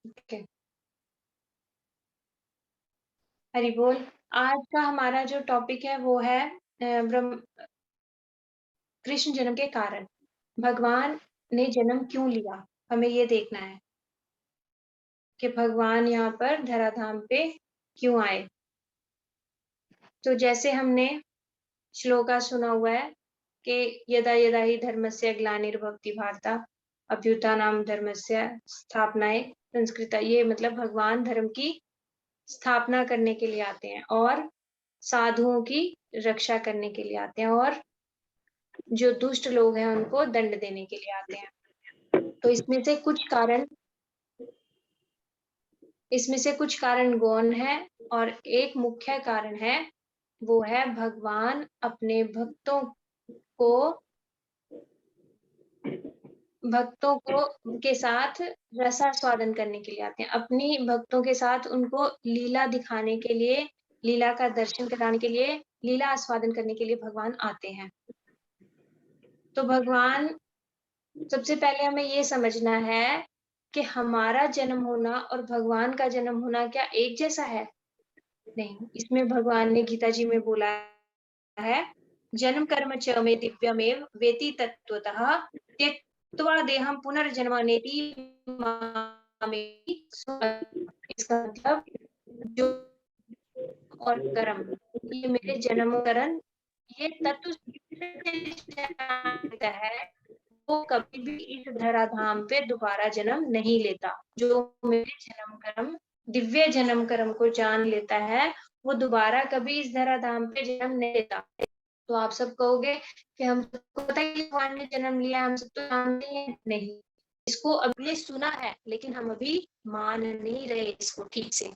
Okay. Hari बोल। आज का हमारा जो टॉपिक है वो है ब्रह्म कृष्ण जन्म के कारण। भगवान ने जन्म क्यों लिया? हमें ये देखना है कि भगवान यहाँ पर धराधाम पे क्यों आए? तो जैसे हमने श्लोका सुना हुआ है कि यदा यदा हि धर्मस्य ग्लानिर्भवति भारत अभ्युत्थानं धर्मस्य स्थापनाय संस्कृता। ये मतलब भगवान धर्म की स्थापना करने के लिए आते हैं और साधुओं की रक्षा करने के लिए आते हैं और जो दुष्ट लोग हैं उनको दंड देने के लिए आते हैं। तो इसमें से कुछ कारण गौण है और एक मुख्य कारण है, वो है भगवान अपने को भक्तों को के साथ रसास्वादन करने के लिए आते हैं। अपनी भक्तों के साथ उनको लीला दिखाने के लिए, लीला का दर्शन कराने के लिए, लीला आस्वादन करने के लिए भगवान आते हैं। तो भगवान सबसे पहले हमें ये समझना है कि हमारा जन्म होना और भगवान का जन्म होना क्या एक जैसा है? नहीं, इसमें भगवान ने गीता जी में बोला है, जन्म कर्म च मे दिव्यमेव वेति तत्त्वतः त्यक्त्वा देहं पुनर्जन्म नेति मामेति इसका मतलब जो और कर्म, ये मेरे जन्म करण, ये तत्व से जानता है, वो कभी भी इस धराधाम पे दोबारा जन्म नहीं लेता। जो मेरे जन्म कर्म, दिव्य जन्म कर्म को जान लेता है, वो दोबारा कभी इस धराधाम पे जन्म नहीं लेता। तो आप सब कहोगे कि हम सबको पता है कि भगवान ने जन्म लिया, हम सब तो जानते हैं। नहीं, इसको अभी सुना है, लेकिन हम अभी मान नहीं रहे इसको ठीक से।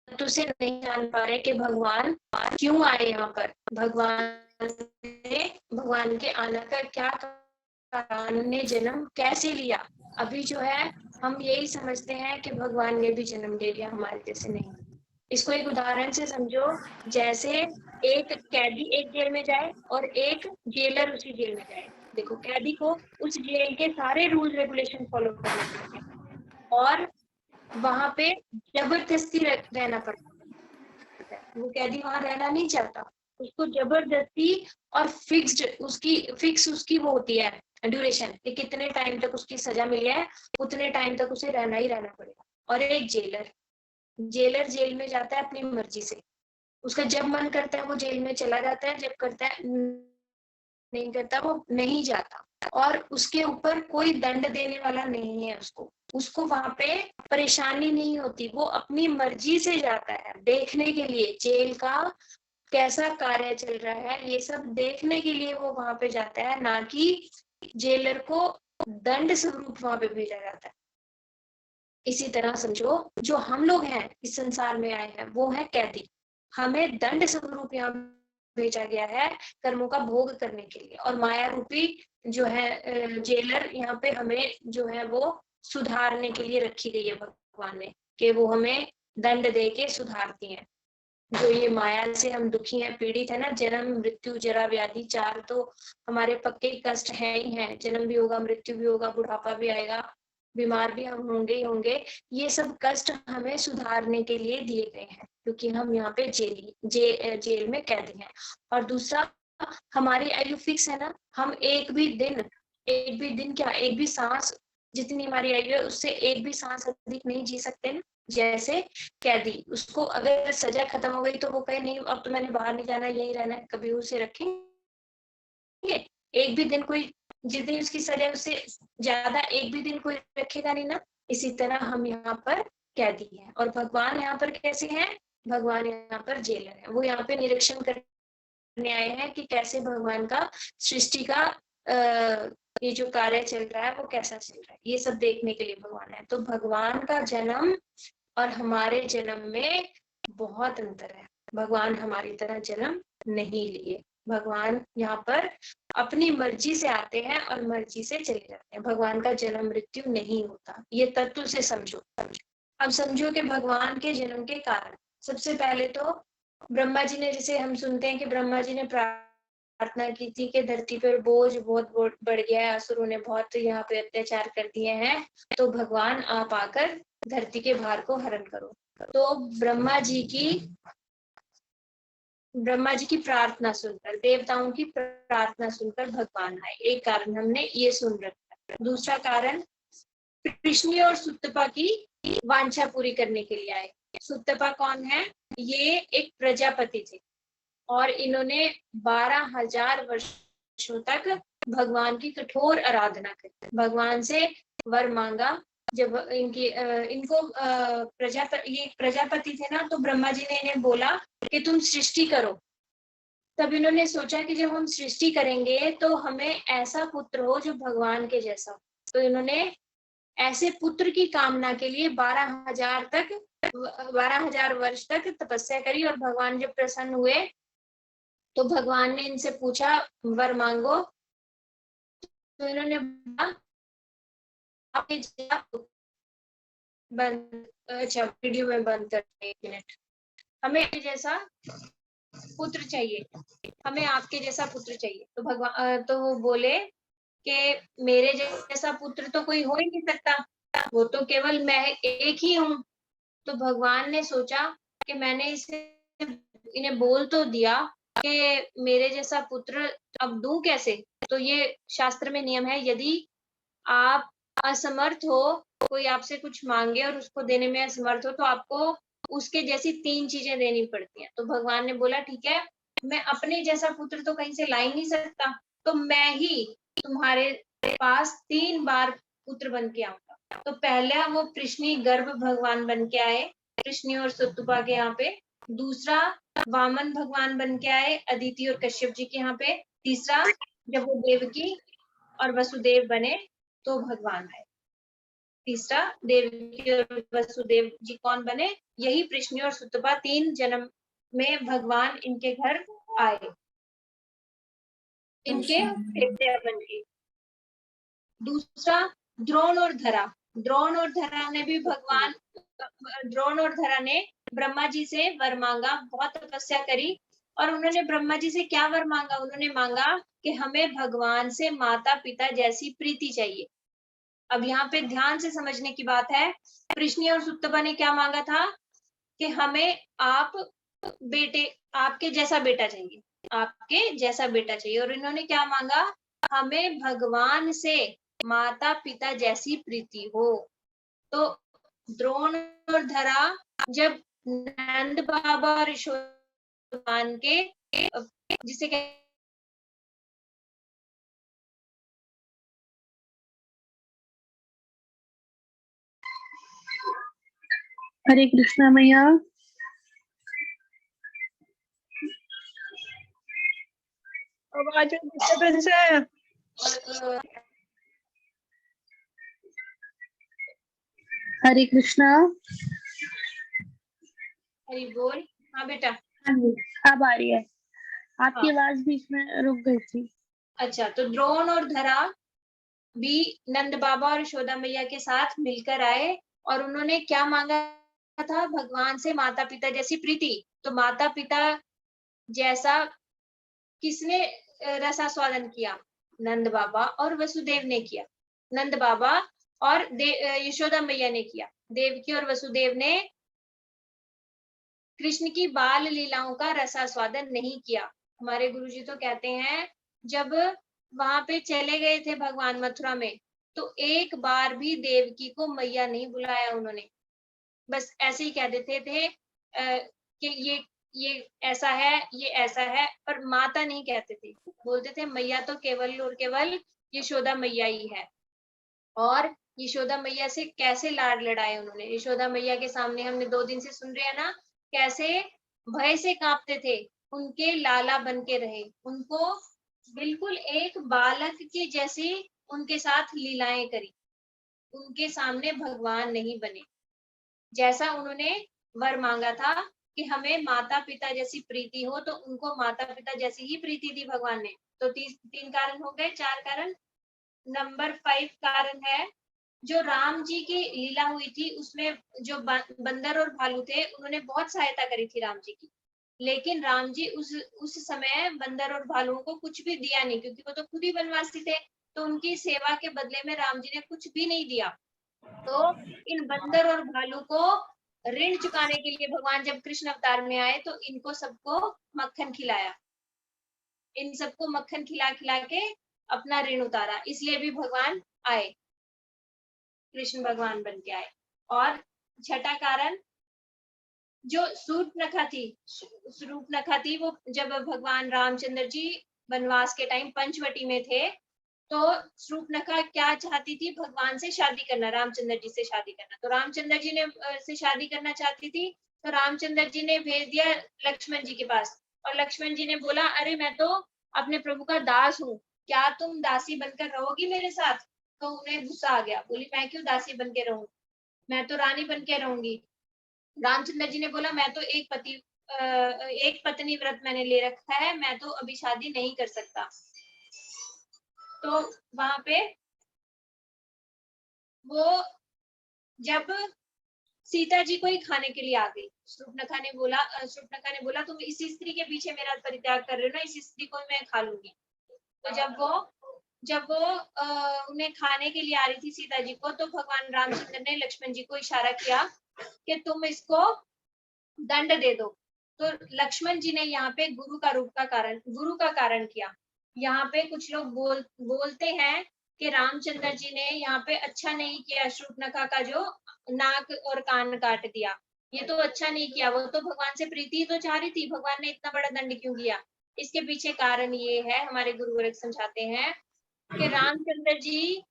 तो से नहीं जान पा रहे कि भगवान क्यों आए यहाँ पर, भगवान के आने का क्या कारण ने जन्म कैसे लिया। अभी जो है हम यही समझते हैं कि भगवान ने भी जन्म ले लिया, हमारे जैसे नहीं। इसको एक उदाहरण से समझो, जैसे एक कैदी एक जेल में जाए और एक जेलर उसी जेल में जाए। देखो, कैदी को उस जेल के सारे रूल रेगुलेशन फॉलो करने पड़ते हैं और वहां पे जबरदस्ती रहना पड़ता है। वो कैदी वहां रहना नहीं चाहता, उसको जबरदस्ती और फिक्स उसकी वो होती है ड्यूरेशन कि कितने टाइम तक उसकी सजा मिली है, उतने टाइम तक उसे रहना ही रहना पड़ेगा। और एक जेलर जेल में जाता है अपनी मर्जी से, उसका जब मन करता है वो जेल में चला जाता है, जब करता है नहीं करता वो नहीं जाता। और उसके ऊपर कोई दंड देने वाला नहीं है, उसको वहां पे परेशानी नहीं होती, वो अपनी मर्जी से जाता है देखने के लिए जेल का कैसा कार्य चल रहा है, ये सब देखने के लिए वो वहां पे जाता है, ना कि जेलर को दंड स्वरूप वहां पे भेजा जाता है। इसी तरह समझो, जो हम लोग हैं इस संसार में आए हैं वो है कैदी, हमें दंड स्वरूप यहाँ भेजा गया है कर्मों का भोग करने के लिए। और माया रूपी जो है जेलर यहाँ पे हमें जो है वो सुधारने के लिए रखी गई है भगवान ने, कि वो हमें दंड दे के सुधारती हैं। जो ये माया से हम दुखी हैं, पीड़ित है ना, जन्म मृत्यु जरा व्याधि, चार तो हमारे पक्के कष्ट हैं ही हैं। जन्म भी होगा, मृत्यु भी होगा, बुढ़ापा भी आएगा, बीमार भी हम होंगे ही होंगे। ये सब कष्ट हमें सुधारने के लिए दिए गए हैं, क्योंकि हम यहाँ पे जेल में कैदी हैं। और दूसरा, हमारी आयु फिक्स है ना, हम एक भी दिन क्या, एक भी सांस, जितनी हमारी आयु है उससे एक भी सांस अधिक नहीं जी सकते ना। जैसे कैदी, उसको अगर सजा खत्म हो गई तो वो कहे नहीं अब तो मैंने बाहर नहीं जाना, यही रहना है, कभी उसे रखेंगे? एक भी दिन कोई, जितनी उसकी सजा उससे ज्यादा एक भी दिन कोई रखेगा नहीं ना। इसी तरह हम यहाँ पर कैदी हैं और भगवान यहाँ पर कैसे हैं? भगवान यहाँ पर जेलर है, वो यहाँ पे निरीक्षण करने आए हैं कि कैसे भगवान का सृष्टि का ये जो कार्य चल रहा है वो कैसा चल रहा है, ये सब देखने के लिए भगवान है। तो भगवान का जन्म और हमारे जन्म में बहुत अंतर है। भगवान हमारी तरह जन्म नहीं लिए, भगवान यहाँ पर अपनी मर्जी से आते हैं और मर्जी से चले जाते हैं। भगवान का जन्म मृत्यु नहीं होता, ये तत्व से समझो। अब समझो कि भगवान के जन्म के कारण, सबसे पहले तो ब्रह्मा जी ने, जैसे हम सुनते हैं कि ब्रह्मा जी ने प्रार्थना की थी कि धरती पर बोझ बहुत बढ़ गया है, असुरों ने बहुत यहाँ पे अत्याचार कर दिए हैं, तो भगवान आप आकर धरती के भार को हरण करो। तो ब्रह्मा जी की प्रार्थना सुनकर, देवताओं की प्रार्थना सुनकर भगवान आए। एक कारण हमने ये सुन रखा। दूसरा कारण कृष्ण और सुतपा की वांछा पूरी करने के लिए आए। सुतपा कौन है? ये एक प्रजापति थे और इन्होंने 12,000 वर्षों तक भगवान की कठोर आराधना करी, भगवान से वर मांगा। जब इनको ये प्रजापति थे ना, तो ब्रह्मा जी ने इन्हें बोला कि तुम सृष्टि करो। तब इन्होंने सोचा कि जब हम सृष्टि करेंगे तो हमें ऐसा पुत्र हो जो भगवान के जैसा हो। तो इन्होंने ऐसे पुत्र की कामना के लिए 12,000 वर्ष तक तपस्या करी। और भगवान जब प्रसन्न हुए तो भगवान ने इनसे पूछा वर मांगो। तो इन्होंने बोला आपके अच्छा वीडियो में बंद करते 1 मिनट। हमें जैसा पुत्र चाहिए, हमें आपके जैसा पुत्र चाहिए। तो भगवान तो वो बोले कि मेरे जैसा पुत्र तो कोई हो ही नहीं सकता, वो तो केवल मैं एक ही हूँ। तो भगवान ने सोचा कि मैंने इन्हें बोल तो दिया कि मेरे जैसा पुत्र अब दूं कैसे। तो ये शास्त्र में नियम है, यदि आप असमर्थ हो, कोई आपसे कुछ मांगे और उसको देने में असमर्थ हो, तो आपको उसके जैसी 3 चीजें देनी पड़ती हैं। तो भगवान ने बोला ठीक है, मैं अपने जैसा पुत्र तो कहीं से ला ही नहीं सकता, तो मैं ही तुम्हारे पास 3 बार पुत्र बन के आऊंगा। तो पहला वो कृष्णी गर्भ भगवान बन के आए, कृष्णी और सुतपा के यहाँ पे। दूसरा वामन भगवान बन के आए, अदिति और कश्यप जी के यहाँ पे। तीसरा जब वो देवकी और वसुदेव बने तो भगवान आए। तीसरा देवकी और वसुदेव जी कौन बने? यही कृष्ण और सुतपा 3 जन्म में भगवान इनके घर आए, इनके बेटे बन के। दूसरा द्रोण और धरा। द्रोण और धरा ने भी भगवान द्रोण और धरा ने ब्रह्मा जी से वर मांगा, बहुत तपस्या करी। और उन्होंने ब्रह्मा जी से क्या वर मांगा? उन्होंने मांगा कि हमें भगवान से माता पिता जैसी प्रीति चाहिए। अब यहाँ पे ध्यान से समझने की बात है, कृष्ण और सुतपा ने क्या मांगा था कि हमें आपके जैसा बेटा चाहिए, आपके जैसा बेटा चाहिए। और इन्होंने क्या मांगा? हमें भगवान से माता पिता जैसी प्रीति हो। तो द्रोण और धरा जब नंद बाबा और यशोदा के जिसे हरे कृष्णा मैया। आवाज डिस्टर्बेंस है। हरे कृष्णा। हरि बोल। हाँ बेटा। हाँ जी, अब आ रही है। आपकी हाँ। आवाज बीच में रुक गई थी। अच्छा, तो द्रोण और धरा भी नंद बाबा और यशोदा मैया के साथ मिलकर आए और उन्होंने क्या मांगा था? भगवान से माता पिता जैसी प्रीति। तो माता पिता जैसा किसने रसास्वादन किया? नंद बाबा और वसुदेव ने किया। नंद बाबा और यशोदा मैया ने किया। देवकी और वसुदेव ने कृष्ण की बाल लीलाओं का रसास्वादन नहीं किया। हमारे गुरुजी तो कहते हैं, जब वहां पे चले गए थे भगवान मथुरा में, तो एक बार भी देवकी को मैया नहीं बुलाया उन्होंने। बस ऐसे ही कह देते थे कि ये ऐसा है, ये ऐसा है, पर माता नहीं कहते थे। बोलते थे मैया तो केवल और केवल यशोदा मैया ही है। और यशोदा मैया से कैसे लाड लड़ाए उन्होंने। यशोदा मैया के सामने हमने 2 दिन से सुन रहे हैं ना, कैसे भय से कांपते थे, उनके लाला बन के रहे, उनको बिल्कुल एक बालक के जैसी उनके साथ लीलाएं करी, उनके सामने भगवान नहीं बने। जैसा उन्होंने वर मांगा था कि हमें माता पिता जैसी प्रीति हो, तो उनको माता पिता जैसी ही प्रीति दी भगवान ने। तो 3 कारण हो गए, 4 कारण। नंबर 5 कारण है, जो राम जी की लीला हुई थी उसमें जो बंदर और भालू थे, उन्होंने बहुत सहायता करी थी राम जी की। लेकिन राम जी उस समय बंदर और भालुओं को कुछ भी दिया नहीं, क्योंकि वो तो खुद ही वनवासी थे, तो उनकी सेवा के बदले में राम जी ने कुछ भी नहीं दिया। तो इन बंदर और भालू को ऋण चुकाने के लिए भगवान जब कृष्ण अवतार में आए तो इनको सबको मक्खन खिलाया, इन सबको मक्खन खिला खिला के अपना ऋण उतारा, इसलिए भी भगवान आए, कृष्ण भगवान बन के आए। और छठा कारण, जो शूर्पणखा थी, वो जब भगवान रामचंद्र जी वनवास के टाइम पंचवटी में थे, तो शूर्पणखा क्या चाहती थी, भगवान से शादी करना, रामचंद्र जी से शादी करना। तो रामचंद्र जी ने से शादी करना चाहती थी, तो रामचंद्र जी ने भेज दिया लक्ष्मण जी के पास, और लक्ष्मण जी ने बोला, अरे मैं तो अपने प्रभु का दास हूँ, क्या तुम दासी बनकर रहोगी मेरे साथ? तो उन्हें गुस्सा आ गया, बोली मैं क्यों दासी बन के रहूं, मैं तो रानी बन के रहूंगी। रामचंद्र जी ने बोला, मैं तो एक पत्नी व्रत मैंने ले रखा है, मैं तो अभी शादी नहीं कर सकता। तो वहां पे वो जब सीता जी को ही खाने के लिए आ गई, शूर्पणखा ने बोला तुम इस स्त्री के पीछे मेरा परित्याग कर रहे हो ना, इस स्त्री को मैं खा लूंगी। तो जब वो उन्हें खाने के लिए आ रही थी सीता जी को, तो भगवान रामचंद्र ने लक्ष्मण जी को इशारा किया कि तुम इसको दंड दे दो। तो लक्ष्मण जी ने यहाँ पे गुरु का कारण किया। यहाँ पे कुछ लोग बोलते हैं कि रामचंद्र जी ने यहाँ पे अच्छा नहीं किया, शूर्पणखा का जो नाक और कान काट दिया, ये तो अच्छा नहीं किया, वो तो भगवान से प्रीति तो चाह रही थी, भगवान ने इतना बड़ा दंड क्यों किया? इसके पीछे कारण ये है, हमारे गुरु गोरख समझाते हैं कि रामचंद्र जी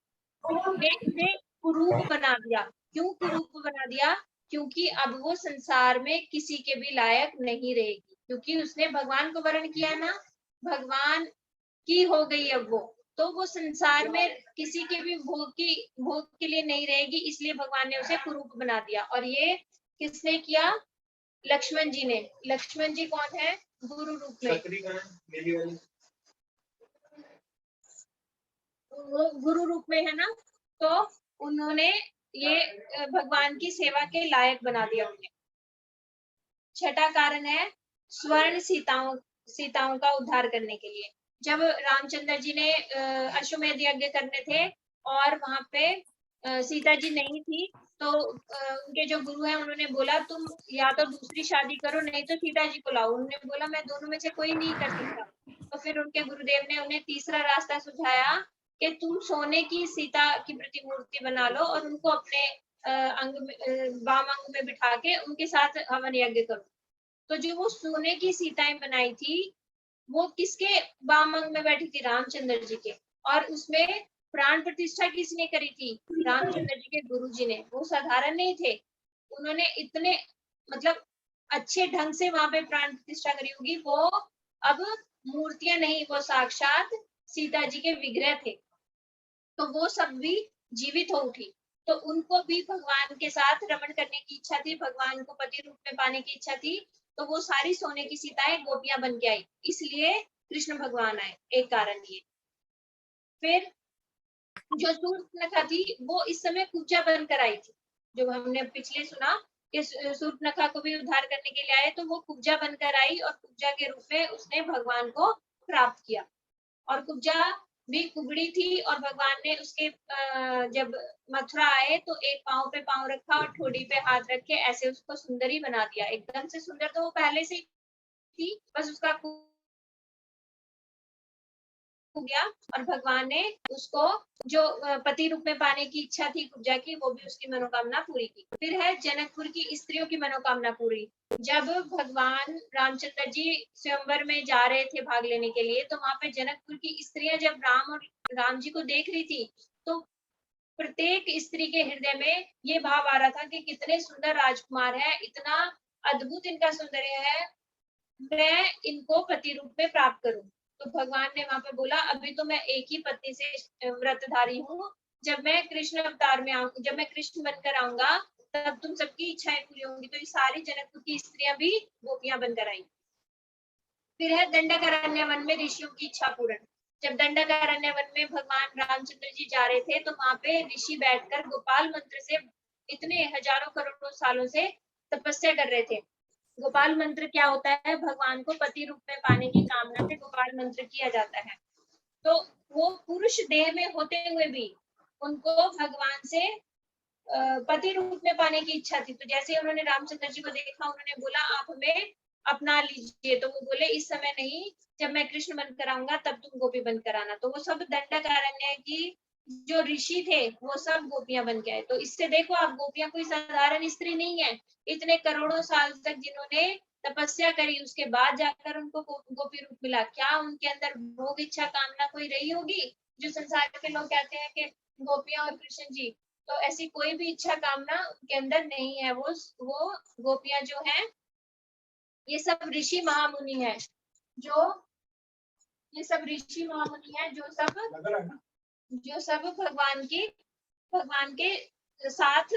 ने इसे कुरूप बना दिया। क्यों कुरूप बना दिया? क्योंकि अब वो संसार में किसी के भी लायक नहीं रहेगी, क्योंकि उसने भगवान को वर्ण किया ना, भगवान की हो गई अब वो, तो वो संसार में किसी के भी भोग के लिए नहीं रहेगी, इसलिए भगवान ने उसे कुरूप बना दिया। और ये किसने किया? लक्ष्मण जी ने। लक्ष्मण जी कौन है? गुरु रूप में, वो गुरु रूप में है ना, तो उन्होंने ये भगवान की सेवा के लायक बना दिया उन्हें। छठा कारण है स्वर्ण सीताओं का उद्धार करने के लिए। जब रामचंद्र जी ने अश्वमेध यज्ञ करने थे और वहां पे सीता जी नहीं थी, तो उनके जो गुरु हैं उन्होंने बोला तुम या तो दूसरी शादी करो, नहीं तो सीता जी को लाओ। उन्होंने बोला मैं दोनों में से कोई नहीं कर सकता। तो फिर उनके गुरुदेव ने उन्हें तीसरा रास्ता सुझाया कि तुम सोने की सीता की प्रतिमूर्ति बना लो और उनको अपने वाम अंग में बिठा के उनके साथ हवन यज्ञ करो। तो जो वो सोने की सीताएं बनाई थी, वो किसके वाम अंग में बैठी थी? रामचंद्र जी के। और उसमें प्राण प्रतिष्ठा किसने करी थी? रामचंद्र जी के गुरु जी ने। वो साधारण नहीं थे, उन्होंने इतने मतलब अच्छे ढंग से वहां पे प्राण प्रतिष्ठा करी होगी। वो अब मूर्तियां नहीं, वो साक्षात सीता जी के विग्रह थे। तो वो सब भी जीवित हो उठी, तो उनको भी भगवान के साथ रमण करने की इच्छा थी, भगवान को पति रूप में पाने की इच्छा थी। तो वो सारी सोने की सीताएं गोपियां बन के आई, इसलिए कृष्ण भगवान आए, एक कारण ये। फिर जो शूर्पणखा थी, वो इस समय कुब्जा बनकर आई थी। जो हमने पिछले सुना कि शूर्पणखा को भी उद्धार करने के लिए आए, तो वो कुब्जा बनकर आई और कुब्जा के रूप में उसने भगवान को प्राप्त किया। और कुब्जा भी कुबड़ी थी, और भगवान ने उसके जब मथुरा आए तो एक पांव पे पांव रखा और ठोड़ी पे हाथ रख के ऐसे उसको सुंदरी बना दिया। एकदम से सुंदर तो वो पहले से थी, बस उसका हो गया। और भगवान ने उसको जो पति रूप में पाने की इच्छा थी कुब्जा की, वो भी उसकी मनोकामना पूरी की। फिर है जनकपुर की स्त्रियों की मनोकामना पूरी। जब भगवान रामचंद्र जी स्वयंवर में जा रहे थे भाग लेने के लिए, तो वहां पे जनकपुर की स्त्रियां जब राम जी को देख रही थी, तो प्रत्येक स्त्री के हृदय में ये भाव आ रहा था कि कितने सुंदर राजकुमार है, इतना अद्भुत इनका सौंदर्य है, मैं इनको पति रूप में प्राप्त करूं। तो भगवान ने वहां पे बोला, अभी तो मैं एक ही पत्नी से व्रतधारी हूँ, जब मैं कृष्ण अवतार में आऊंगा, जब मैं कृष्ण बनकर आऊंगा, तब तुम सबकी इच्छाएं पूरी होंगी। तो ये सारी जनकपुर की स्त्रियां भी गोपियां बनकर आई। फिर है दंडकारण्य वन में ऋषियों की इच्छा पूर्ण। जब दंडकारण्य वन में भगवान रामचंद्र जी जा रहे थे, तो वहां पे ऋषि बैठकर गोपाल मंत्र से इतने हजारों करोड़ों सालों से तपस्या कर रहे थे। गोपाल मंत्र क्या होता है? भगवान को पति रूप में पाने की कामना से गोपाल मंत्र किया जाता है। तो वो पुरुष देह में होते हुए भी उनको भगवान से पति रूप में पाने की इच्छा थी। तो जैसे उन्होंने रामचंद्र जी को देखा, उन्होंने बोला आप हमें अपना लीजिए। तो वो बोले इस समय नहीं, जब मैं कृष्ण बनकर आऊंगा तब तुम गोपी बनकर आना। तो वो सब दंडकारण्य की जो ऋषि थे वो सब गोपियां बन के आए। तो इससे देखो आप, गोपियां कोई साधारण स्त्री नहीं है। इतने करोड़ों साल तक जिन्होंने तपस्या करी, उसके बाद जाकर उनको गोपी रूप मिला। क्या उनके अंदर भोग इच्छा कामना कोई रही होगी? जो संसार के लोग कहते हैं कि गोपियां और कृष्ण जी, तो ऐसी कोई भी इच्छा कामना उनके अंदर नहीं है। वो गोपियां जो है ये सब ऋषि महामुनि है, जो ये सब ऋषि महामुनि है, जो सब भगवान के साथ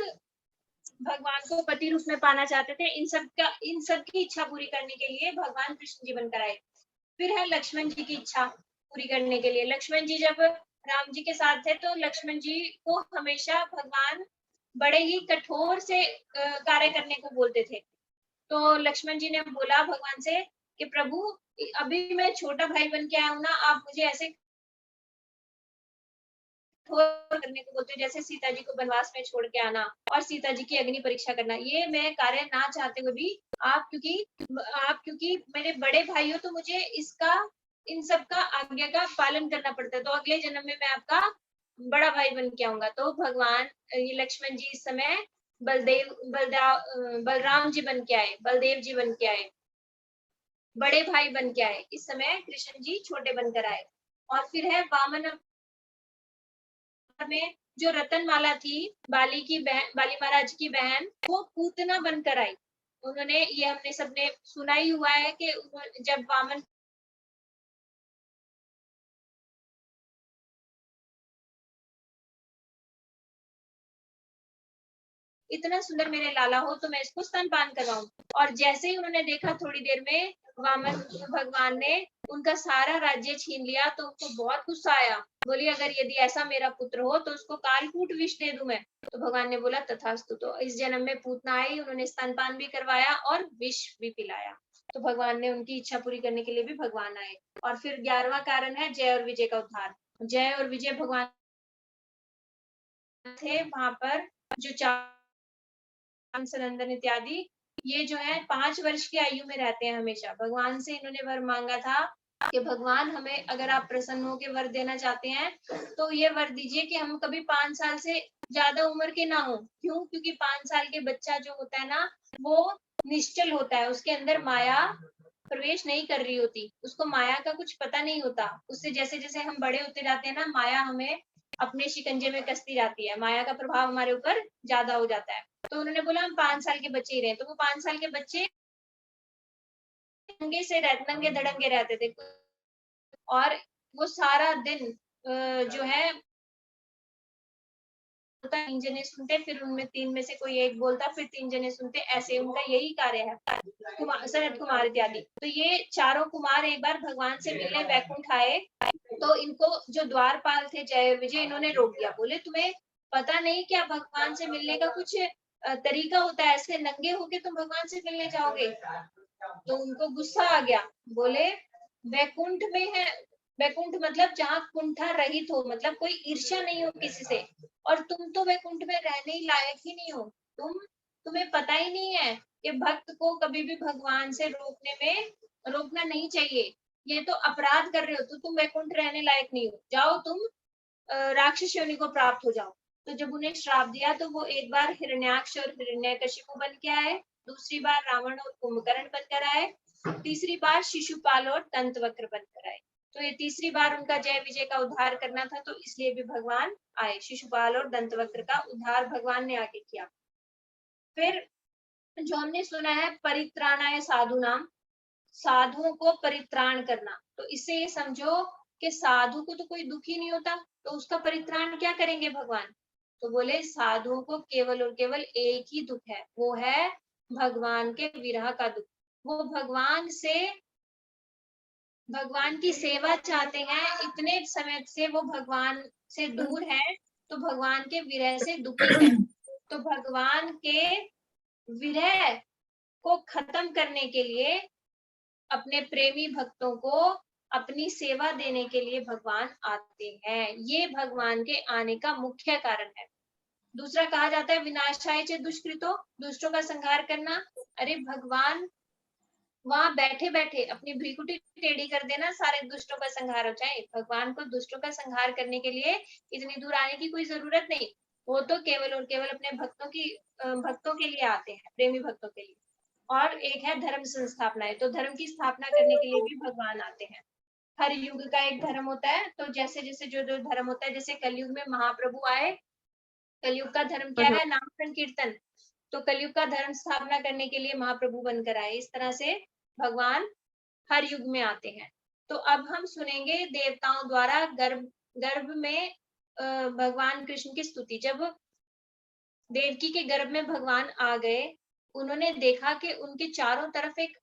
भगवान को पति रूप में पाना चाहते थे। इन सब की इच्छा पूरी करने के लिए भगवान कृष्ण जी बनकर आए। फिर है लक्ष्मण जी की इच्छा पूरी करने के लिए। लक्ष्मण जी जब राम जी के साथ थे तो लक्ष्मण जी को हमेशा भगवान बड़े ही कठोर से कार्य करने को बोलते थे। तो लक्ष्मण जी ने बोला भगवान से कि प्रभु, अभी मैं छोटा भाई बन के आया हूं ना, आप मुझे ऐसे करने को बोलते, जैसे सीता जी को वनवास में छोड़ के आना और सीता जी की अग्नि परीक्षा करना। ये मैं कार्य ना चाहते हुए भी आप क्योंकि मेरे बड़े भाई हो, तो मुझे इन सब का आज्ञा का पालन करना पड़ता है। तो अगले जन्म में मैं आपका बड़ा भाई बन के आऊंगा। तो भगवान ये लक्ष्मण जी इस समय बलराम जी बन के आए, बलदेव जी बन के आए, बड़े भाई बन के आए। इस समय कृष्ण जी छोटे बनकर आए। और फिर है वामन में जो रतनमाला थी, बाली महाराज की बहन, वो पूतना बनकर आई। उन्होंने, ये हमने सबने सुना ही हुआ है कि जब वामन इतना सुंदर मेरे लाला हो तो मैं इसको स्तनपान करवाऊं। और जैसे ही उन्होंने देखा, थोड़ी देर में वामन भगवान ने उनका सारा राज्य छीन लिया। तो उनको बहुत गुस्सा आया। बोली अगर यदि ऐसा मेरा पुत्र हो तो उसको कालकूट विष दे दूं मैं। तो भगवान ने बोला तथास्तु। तो इस जन्म में पूतना आई, उन्होंने स्तनपान भी करवाया और विष भी पिलाया। तो भगवान ने उनकी इच्छा पूरी करने के लिए भी भगवान आए। और फिर 11वां कारण है जय और विजय का उद्धार। जय और विजय भगवान थे वहां पर, जो सनंदन इत्यादि, ये जो है 5 वर्ष की आयु में रहते हैं हमेशा। भगवान से इन्होंने वर मांगा था कि भगवान हमें, अगर आप प्रसन्न हो के वर देना चाहते हैं तो ये वर दीजिए कि हम कभी 5 साल से ज्यादा उम्र के ना हो। क्यों? क्योंकि 5 साल के बच्चा जो होता है ना, वो निश्चल होता है, उसके अंदर माया प्रवेश नहीं कर रही होती, उसको माया का कुछ पता नहीं होता। उससे जैसे जैसे हम बड़े होते जाते हैं ना, माया हमें अपने शिकंजे में कसती जाती है, माया का प्रभाव हमारे ऊपर ज्यादा हो जाता है। तो उन्होंने बोला हम 5 साल के बच्चे ही रहे। तो वो 5 साल के बच्चे नंगे धड़ंगे रहते थे। और वो सारा दिन जो है 3 जने सुनते, फिर उनमें 3 में से कोई एक बोलता, फिर 3 जने सुनते, ऐसे उनका यही कार्य है। सनत कुमार इत्यादि। तो ये चारों कुमार एक बार भगवान से मिलने वैकुंठ आए। तो इनको जो द्वारपाल थे जय और विजय, इन्होंने रोक दिया। बोले तुम्हें पता नहीं क्या भगवान से मिलने का कुछ तरीका होता है? ऐसे नंगे होके तुम भगवान से मिलने जाओगे? तो उनको गुस्सा आ गया। बोले वैकुंठ में है, वैकुंठ मतलब जहाँ कुंठा रहित हो, मतलब कोई ईर्ष्या नहीं हो किसी से। और तुम तो वैकुंठ में रहने ही लायक ही नहीं हो। तुम्हें पता ही नहीं है कि भक्त को कभी भी भगवान से रोकना नहीं चाहिए। ये तो अपराध कर रहे हो। तो तुम वैकुंठ रहने लायक नहीं हो, जाओ तुम राक्षस योनि को प्राप्त हो जाओ। तो जब उन्हें श्राप दिया तो वो एक बार हिरण्याक्ष और हिरण्यकशिपु बन के आए, दूसरी बार रावण और कुंभकर्ण बनकर आए, तीसरी बार शिशुपाल और दंतवक्र बनकर आए। तो ये तीसरी बार उनका जय विजय का उद्धार करना था, तो इसलिए भी भगवान आए। शिशुपाल और दंतवक्र का उद्धार भगवान ने आके किया। फिर जो हमने सुना है परित्राणाय साधु नाम, साधुओं को परित्राण करना। तो इससे ये समझो कि साधु को तो कोई दुख ही नहीं होता, तो उसका परित्राण क्या करेंगे भगवान? तो बोले साधुओं को केवल और केवल एक ही दुख है, वो है भगवान के विरह का दुख। वो भगवान की सेवा चाहते हैं, इतने समय से वो भगवान से दूर है, तो भगवान के विरह से दुखी है। तो भगवान के विरह को खत्म करने के लिए, अपने प्रेमी भक्तों को अपनी सेवा देने के लिए भगवान आते हैं। ये भगवान के आने का मुख्य कारण है। दूसरा कहा जाता है विनाशाय च दुष्कृतो, दुष्टों का संहार करना। अरे भगवान वहां बैठे बैठे अपनी भ्रिकुटी टेढ़ी कर देना, सारे दुष्टों का संहार हो जाए। भगवान को दुष्टों का संहार करने के लिए इतनी दूर आने की कोई जरूरत नहीं। वो तो केवल और केवल अपने भक्तों के लिए आते हैं, प्रेमी भक्तों के लिए। और एक है धर्म संस्थापना, तो धर्म की स्थापना करने के लिए भी भगवान आते हैं। हर युग का एक धर्म होता है, तो जैसे जैसे जो जो धर्म होता है, जैसे कलयुग में महाप्रभु आए, कलयुग का धर्म क्या है? नाम संकीर्तन। तो कलयुग का धर्म स्थापना करने के लिए महाप्रभु बनकर आए। इस तरह से भगवान हर युग में आते हैं। तो अब हम सुनेंगे देवताओं द्वारा गर्भ में भगवान कृष्ण की स्तुति। जब देवकी के गर्भ में भगवान आ गए, उन्होंने देखा कि उनके चारों तरफ एक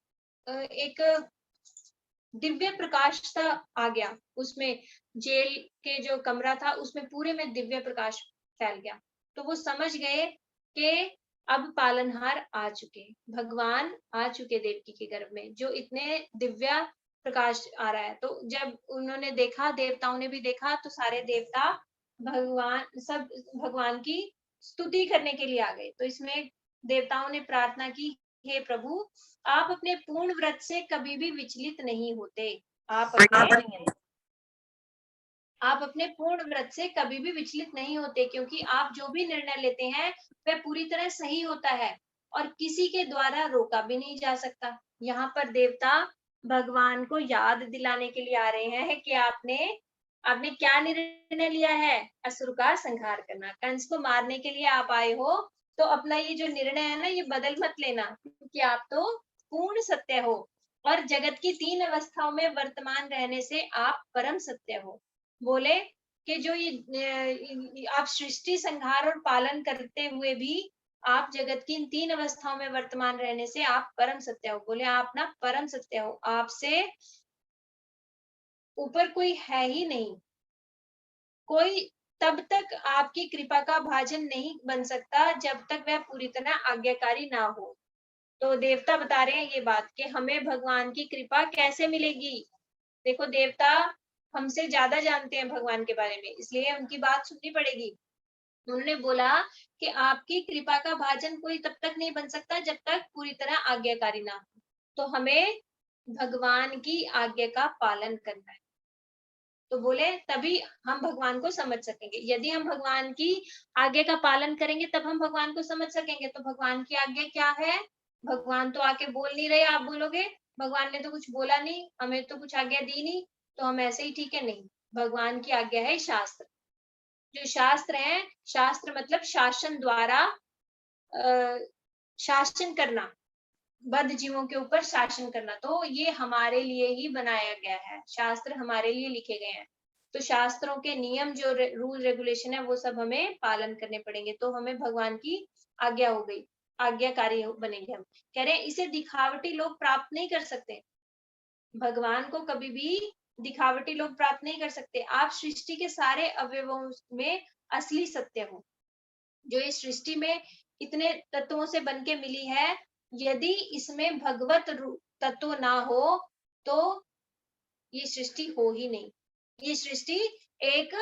दिव्य प्रकाश सा आ गया। उसमें जेल के जो कमरा था उसमें पूरे में दिव्य प्रकाश फैल गया। तो वो समझ गए कि अब पालनहार आ चुके, भगवान आ चुके देवकी के गर्भ में, जो इतने दिव्य प्रकाश आ रहा है। तो जब उन्होंने देखा, देवताओं ने भी देखा, तो सारे देवता सब भगवान की स्तुति करने के लिए आ गए। तो इसमें देवताओं ने प्रार्थना की, हे प्रभु, आप अपने पूर्ण व्रत से कभी भी विचलित नहीं होते। आप अपने पूर्ण व्रत से कभी भी विचलित नहीं होते, क्योंकि आप जो भी निर्णय लेते हैं वह पूरी तरह सही होता है और किसी के द्वारा रोका भी नहीं जा सकता। यहाँ पर देवता भगवान को याद दिलाने के लिए आ रहे हैं कि आपने क्या निर्णय लिया है? असुर का संहार करना, कंस को मारने के लिए आप आए हो। तो अपना ये जो निर्णय है ना, ये बदल मत लेना, क्योंकि आप तो पूर्ण सत्य हो और जगत की 3 अवस्थाओं में वर्तमान रहने से आप परम सत्य हो। बोले कि जो ये आप सृष्टि, संहार और पालन करते हुए भी आप जगत की इन 3 अवस्थाओं में वर्तमान रहने से आप परम सत्य हो। बोले आप ना परम सत्य हो, आपसे ऊपर कोई है ही नहीं। कोई तब तक आपकी कृपा का भाजन नहीं बन सकता जब तक वह पूरी तरह आज्ञाकारी ना हो। तो देवता बता रहे हैं ये बात कि हमें भगवान की कृपा कैसे मिलेगी। देखो, देवता हमसे ज्यादा जानते हैं भगवान के बारे में, इसलिए उनकी बात सुननी पड़ेगी। उन्होंने बोला कि आपकी कृपा का भाजन कोई तब तक नहीं बन सकता जब तक पूरी तरह आज्ञाकारी ना हो। तो हमें भगवान की आज्ञा का पालन करना है। तो बोले तभी हम भगवान को समझ सकेंगे। यदि हम भगवान की आज्ञा का पालन करेंगे तब हम भगवान को समझ सकेंगे। तो भगवान की आज्ञा क्या है? भगवान तो आके बोल नहीं रहे, आप बोलोगे भगवान ने तो कुछ बोला नहीं, हमें तो कुछ आज्ञा दी नहीं, तो हम ऐसे ही ठीक है। नहीं, भगवान की आज्ञा है शास्त्र। जो शास्त्र है, शास्त्र मतलब शासन द्वारा शासन करना, बद्ध जीवों के ऊपर शासन करना। तो ये हमारे लिए ही बनाया गया है, शास्त्र हमारे लिए लिखे गए हैं। तो शास्त्रों के नियम, जो रूल रेगुलेशन है, वो सब हमें पालन करने पड़ेंगे। तो हमें भगवान की आज्ञा हो गई, आज्ञाकारी बनेंगे हम। कह रहे हैं इसे दिखावटी लोग प्राप्त नहीं कर सकते। भगवान को कभी भी दिखावटी लोग प्राप्त नहीं कर सकते। आप सृष्टि के सारे अवयवों में असली सत्य हो। जो ये सृष्टि में इतने तत्वों से बन के मिली है, यदि इसमें भगवत तत्व ना हो तो ये सृष्टि हो ही नहीं। ये सृष्टि एक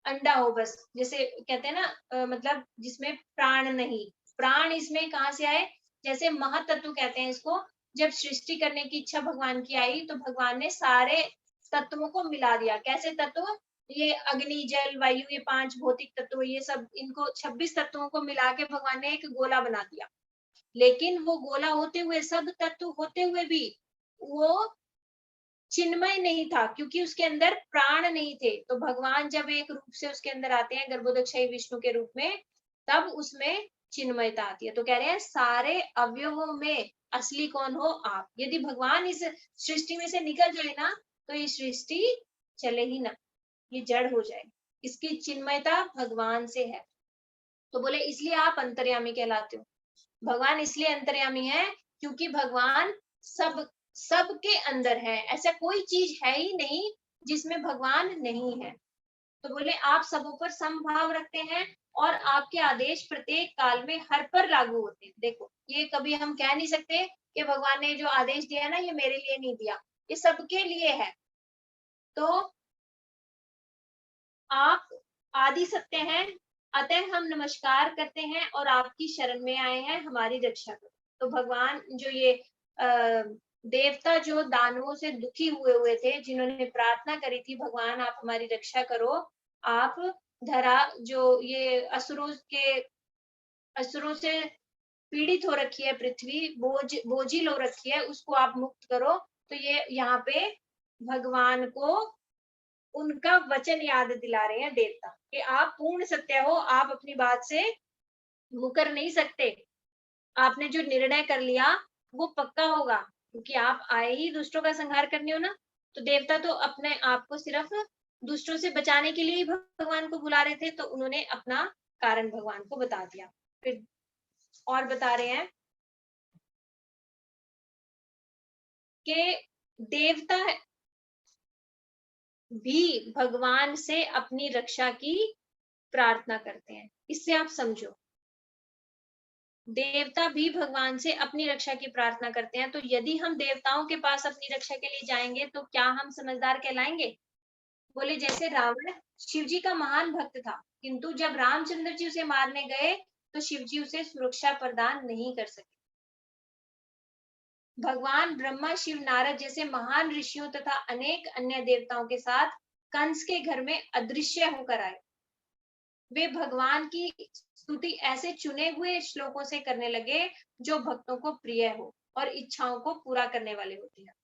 अंडा हो बस, जैसे कहते हैं ना, मतलब जिसमें प्राण नहीं। प्राण इसमें कहाँ से आए? जैसे महातत्व कहते हैं इसको। जब सृष्टि करने की इच्छा भगवान की आई, तो भगवान ने सारे तत्वों को मिला दिया। कैसे तत्व? ये अग्नि, जल, वायु, ये 5 भौतिक तत्व, ये सब, इनको 26 तत्वों को मिला के भगवान ने एक गोला बना दिया। लेकिन वो गोला होते हुए, सब तत्व होते हुए भी वो चिन्मय नहीं था, क्योंकि उसके अंदर प्राण नहीं थे। तो भगवान जब एक रूप से उसके अंदर आते हैं, गर्भोदक्षयी विष्णु के रूप में, तब उसमें चिन्मयता आती है। तो कह रहे हैं सारे अवयवों में असली कौन हो? आप। यदि भगवान इस सृष्टि में से निकल जाए ना, तो ये सृष्टि चले ही ना, ये जड़ हो जाए। इसकी चिन्मयता भगवान से है। तो बोले इसलिए आप अंतर्यामी कहलाते हो। भगवान इसलिए अंतर्यामी है क्योंकि भगवान सबके अंदर है। ऐसा कोई चीज है ही नहीं जिसमें भगवान नहीं है। तो बोले आप सबों पर समभाव रखते हैं और आपके आदेश प्रत्येक काल में हर पर लागू होते हैं। देखो, ये कभी हम कह नहीं सकते कि भगवान ने जो आदेश दिया ना ये मेरे लिए नहीं दिया, ये सबके लिए है। तो आप आदि सत्य हैं, अतः हम नमस्कार करते हैं और आपकी शरण में आए हैं, हमारी रक्षा करो। तो भगवान जो ये देवता जो दानवों से दुखी हुए थे, जिन्होंने प्रार्थना करी थी भगवान आप हमारी रक्षा करो, आप धरा जो ये असुरों से पीड़ित हो रखी है पृथ्वी, बोझिल हो रखी है, उसको आप मुक्त करो। तो ये यहाँ पे भगवान को उनका वचन याद दिला रहे हैं देवता कि आप पूर्ण सत्य हो, आप अपनी बात से मुकर नहीं सकते, आपने जो निर्णय कर लिया वो पक्का होगा, क्योंकि आप आए ही दुष्टों का संहार करने हो ना। तो देवता तो अपने आप को सिर्फ दुष्टों से बचाने के लिए ही भगवान को बुला रहे थे, तो उन्होंने अपना कारण भगवान को बता दिया। फिर और बता रहे हैं कि देवता भी भगवान से अपनी रक्षा की प्रार्थना करते हैं। इससे आप समझो, देवता भी भगवान से अपनी रक्षा की प्रार्थना करते हैं। तो यदि हम देवताओं के पास अपनी रक्षा के लिए जाएंगे तो क्या हम समझदार कहलाएंगे? बोले जैसे रावण शिव जी का महान भक्त था, किंतु जब रामचंद्र जी उसे मारने गए तो शिव जी उसे सुरक्षा प्रदान नहीं कर सके। भगवान ब्रह्मा, शिव, नारद जैसे महान ऋषियों तथा अनेक अन्य देवताओं के साथ कंस के घर में अदृश्य होकर आए। वे भगवान की स्तुति ऐसे चुने हुए श्लोकों से करने लगे जो भक्तों को प्रिय हो और इच्छाओं को पूरा करने वाले होते हैं।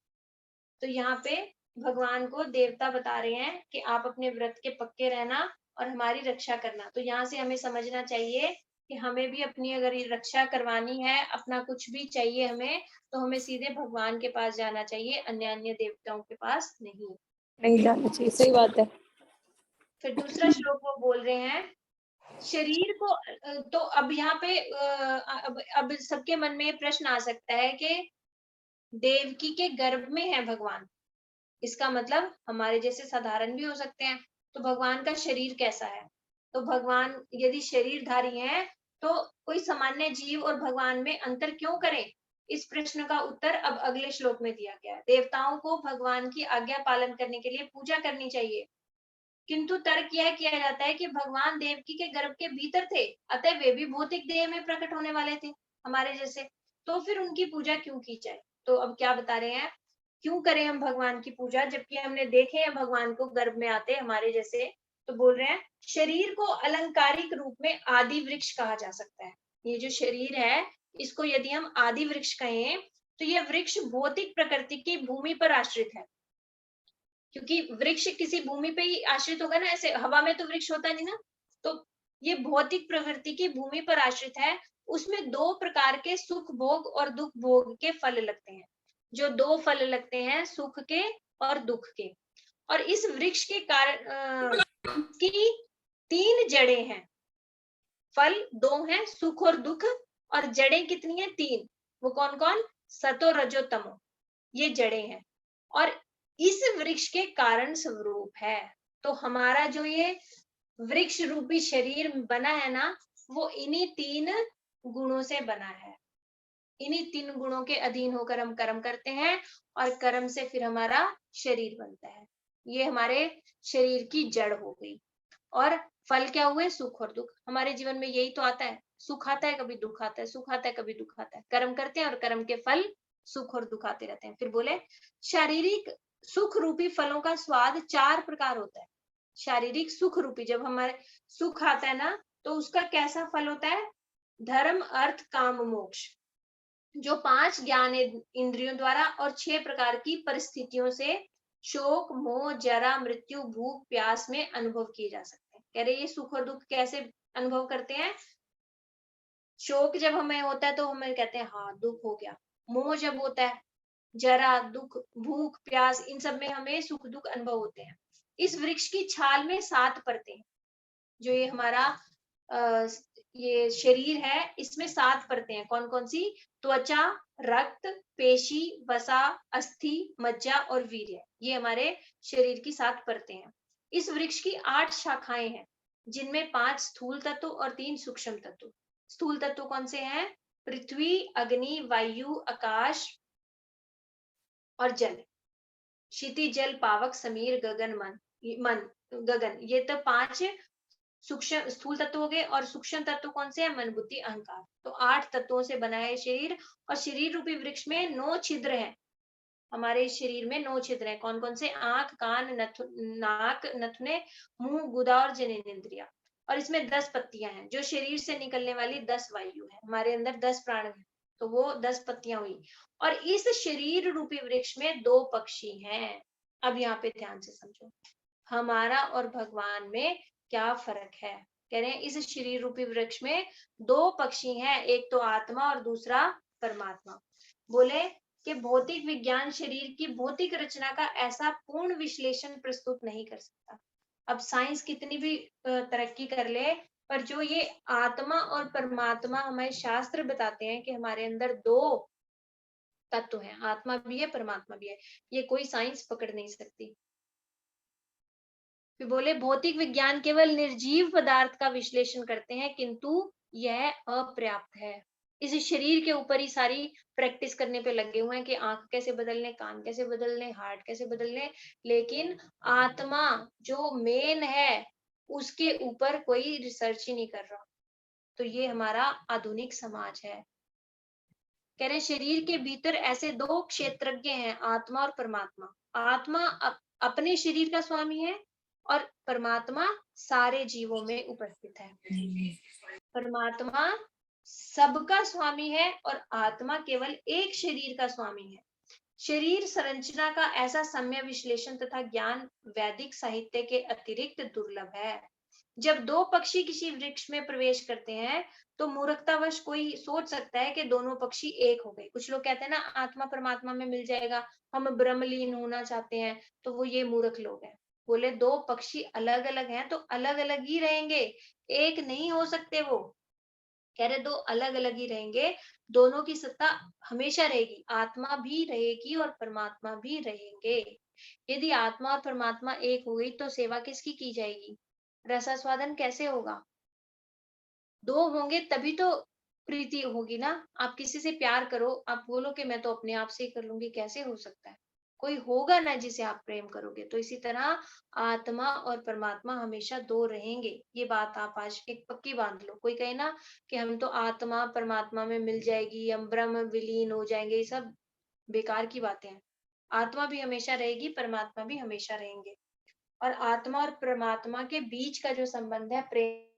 तो यहाँ पे भगवान को देवता बता रहे हैं कि आप अपने व्रत के पक्के रहना और हमारी रक्षा करना। तो यहाँ से हमें समझना चाहिए कि हमें भी अपनी अगर ये रक्षा करवानी है, अपना कुछ भी चाहिए हमें, तो हमें सीधे भगवान के पास जाना चाहिए, अन्य देवताओं के पास नहीं जाना चाहिए। सही बात है। फिर दूसरा श्लोक वो बोल रहे हैं, शरीर को तो अब यहाँ पे अब सबके मन में प्रश्न आ सकता है कि देवकी के गर्भ में है भगवान, इसका मतलब हमारे जैसे साधारण भी हो सकते हैं, तो भगवान का शरीर कैसा है? तो भगवान यदि शरीरधारी हैं तो कोई सामान्य जीव और भगवान में अंतर क्यों करें? इस प्रश्न का उत्तर अब अगले श्लोक में दिया गया है। देवताओं को भगवान की आज्ञा पालन करने के लिए पूजा करनी चाहिए, किंतु तर्क यह किया जाता है कि भगवान देवकी के गर्भ के भीतर थे, अतः वे भी भौतिक देह में प्रकट होने वाले थे हमारे जैसे, तो फिर उनकी पूजा क्यों की जाए? तो अब क्या बता रहे हैं, क्यों करें हम भगवान की पूजा जबकि हमने देखे हैं भगवान को गर्भ में आते हमारे जैसे। तो बोल रहे हैं शरीर को अलंकारिक रूप में आदि वृक्ष कहा जा सकता है। ये जो शरीर है इसको यदि हम आदि वृक्ष कहें तो यह वृक्ष भौतिक प्रकृति की भूमि पर आश्रित है, क्योंकि वृक्ष किसी भूमि पे ही आश्रित होगा ना, ऐसे हवा में तो वृक्ष होता नहीं ना। तो ये भौतिक प्रकृति की भूमि पर आश्रित है, उसमें दो प्रकार के सुख भोग और दुख भोग के फल लगते हैं। जो दो फल लगते हैं सुख के और दुख के, और इस वृक्ष के कारण की 3 जड़ें हैं। फल 2 हैं, सुख और दुख, और जड़ें कितनी है? 3। वो कौन कौन? सतो रजो तमो, ये जड़ें हैं और इस वृक्ष के कारण स्वरूप है। तो हमारा जो ये वृक्ष रूपी शरीर बना है ना, वो इन्हीं 3 गुणों से बना है। इन्हीं 3 गुणों के अधीन होकर हम कर्म करते हैं और कर्म से फिर हमारा शरीर बनता है। ये हमारे शरीर की जड़ हो गई। और फल क्या हुए? सुख और दुख। हमारे जीवन में यही तो आता है, सुख आता है कभी दुख आता है, सुख आता है कभी दुख आता है। कर्म करते हैं और कर्म के फल सुख और दुख आते रहते हैं। फिर बोले शारीरिक सुख रूपी फलों का स्वाद 4 प्रकार होता है। शारीरिक सुख रूपी, जब हमारे सुख आता है ना तो उसका कैसा फल होता है? धर्म, अर्थ, काम, मोक्ष, जो 5 ज्ञान इंद्रियों द्वारा और 6 प्रकार की परिस्थितियों से शोक, मोह, जरा, मृत्यु, भूख, प्यास में अनुभव किए जा सकते हैं। कह रहे ये सुख और दुख कैसे अनुभव करते हैं? शोक जब हमें होता है तो हमें कहते हैं हाँ दुख हो गया। मोह जब होता है, जरा, दुख, भूख, प्यास, इन सब में हमें सुख दुख अनुभव होते हैं। इस वृक्ष की छाल में 7 परतें, जो ये हमारा ये शरीर है इसमें 7 परतें हैं। कौन कौन सी? त्वचा, रक्त, पेशी, वसा, अस्थि, मज्जा और वीर्य। ये हमारे शरीर की 7 परतें हैं। इस वृक्ष की 8 शाखाएं हैं, जिनमें 5 स्थूल तत्व और 3 सूक्ष्म तत्व। स्थूल तत्व कौन से हैं? पृथ्वी, अग्नि, वायु, आकाश और जल। क्षिति, जल, पावक, समीर, गगन, गगन, ये तो 5 सूक्ष्म स्थूल तत्व हो गए। और सूक्ष्म तत्व कौन से हैं? मन, बुद्धि, अहंकार। तो 8 तत्वों से बना है शरीर। और शरीर रूपी वृक्ष में 9 छिद्र हैं। हमारे शरीर में 9 छिद्र हैं। कौन कौन से? आंख, कान, नाक, नथुने, मुंह, गुदा और जननेंद्रिया। और इसमें 10 पत्तियां हैं। जो शरीर से निकलने वाली 10 वायु है। हमारे अंदर 10 प्राण है, तो वो 10 पत्तियां हुई। और इस शरीर रूपी वृक्ष में 2 पक्षी हैं। अब यहाँ पे ध्यान से समझो, हमारा और भगवान में क्या फर्क है। कह रहे हैं इस शरीर रूपी वृक्ष में 2 पक्षी हैं, एक तो आत्मा और दूसरा परमात्मा। बोले कि भौतिक विज्ञान शरीर की भौतिक रचना का ऐसा पूर्ण विश्लेषण प्रस्तुत नहीं कर सकता। अब साइंस कितनी भी तरक्की कर ले, पर जो ये आत्मा और परमात्मा हमें शास्त्र बताते हैं कि हमारे अंदर 2 तत्व हैं, आत्मा भी है परमात्मा भी है, ये कोई साइंस पकड़ नहीं सकती। फिर बोले भौतिक विज्ञान केवल निर्जीव पदार्थ का विश्लेषण करते हैं, किंतु यह अपर्याप्त है। इस शरीर के ऊपर ही सारी प्रैक्टिस करने पे लगे हुए हैं कि आंख कैसे बदलने, कान कैसे बदलने, हार्ट कैसे बदलने, लेकिन आत्मा जो मेन है उसके ऊपर कोई रिसर्च ही नहीं कर रहा। तो ये हमारा आधुनिक समाज है। कह रहे शरीर के भीतर ऐसे 2 क्षेत्रज्ञ हैं, आत्मा और परमात्मा। आत्मा अपने शरीर का स्वामी है और परमात्मा सारे जीवों में उपस्थित है। परमात्मा सबका स्वामी है और आत्मा केवल एक शरीर का स्वामी है। शरीर संरचना का ऐसा सम्य विश्लेषण तथा ज्ञान वैदिक साहित्य के अतिरिक्त दुर्लभ है। जब 2 पक्षी किसी वृक्ष में प्रवेश करते हैं तो मूर्खतावश कोई सोच सकता है कि दोनों पक्षी एक हो गए। कुछ लोग कहते हैं ना आत्मा परमात्मा में मिल जाएगा, हम ब्रह्मलीन होना चाहते हैं, तो वो ये मूर्ख लोग हैं। बोले 2 पक्षी अलग अलग हैं तो अलग अलग ही रहेंगे, एक नहीं हो सकते। वो कह रहे 2 अलग अलग ही रहेंगे, दोनों की सत्ता हमेशा रहेगी, आत्मा भी रहेगी और परमात्मा भी रहेंगे। यदि आत्मा और परमात्मा एक हो गई तो सेवा किसकी की जाएगी? रसास्वादन कैसे होगा? 2 होंगे तभी तो प्रीति होगी ना। आप किसी से प्यार करो, आप बोलो कि मैं तो अपने आप से ही कर लूंगी, कैसे हो सकता है? कोई होगा ना जिसे आप प्रेम करोगे। तो इसी तरह आत्मा और परमात्मा हमेशा 2 रहेंगे। ये बात आप आज एक पक्की बांध लो। कोई कहे ना कि हम तो आत्मा परमात्मा में मिल जाएगी, हम ब्रह्म विलीन हो जाएंगे, ये सब बेकार की बातें हैं। आत्मा भी हमेशा रहेगी, परमात्मा भी हमेशा रहेंगे। और आत्मा और परमात्मा के बीच का जो संबंध है प्रेम,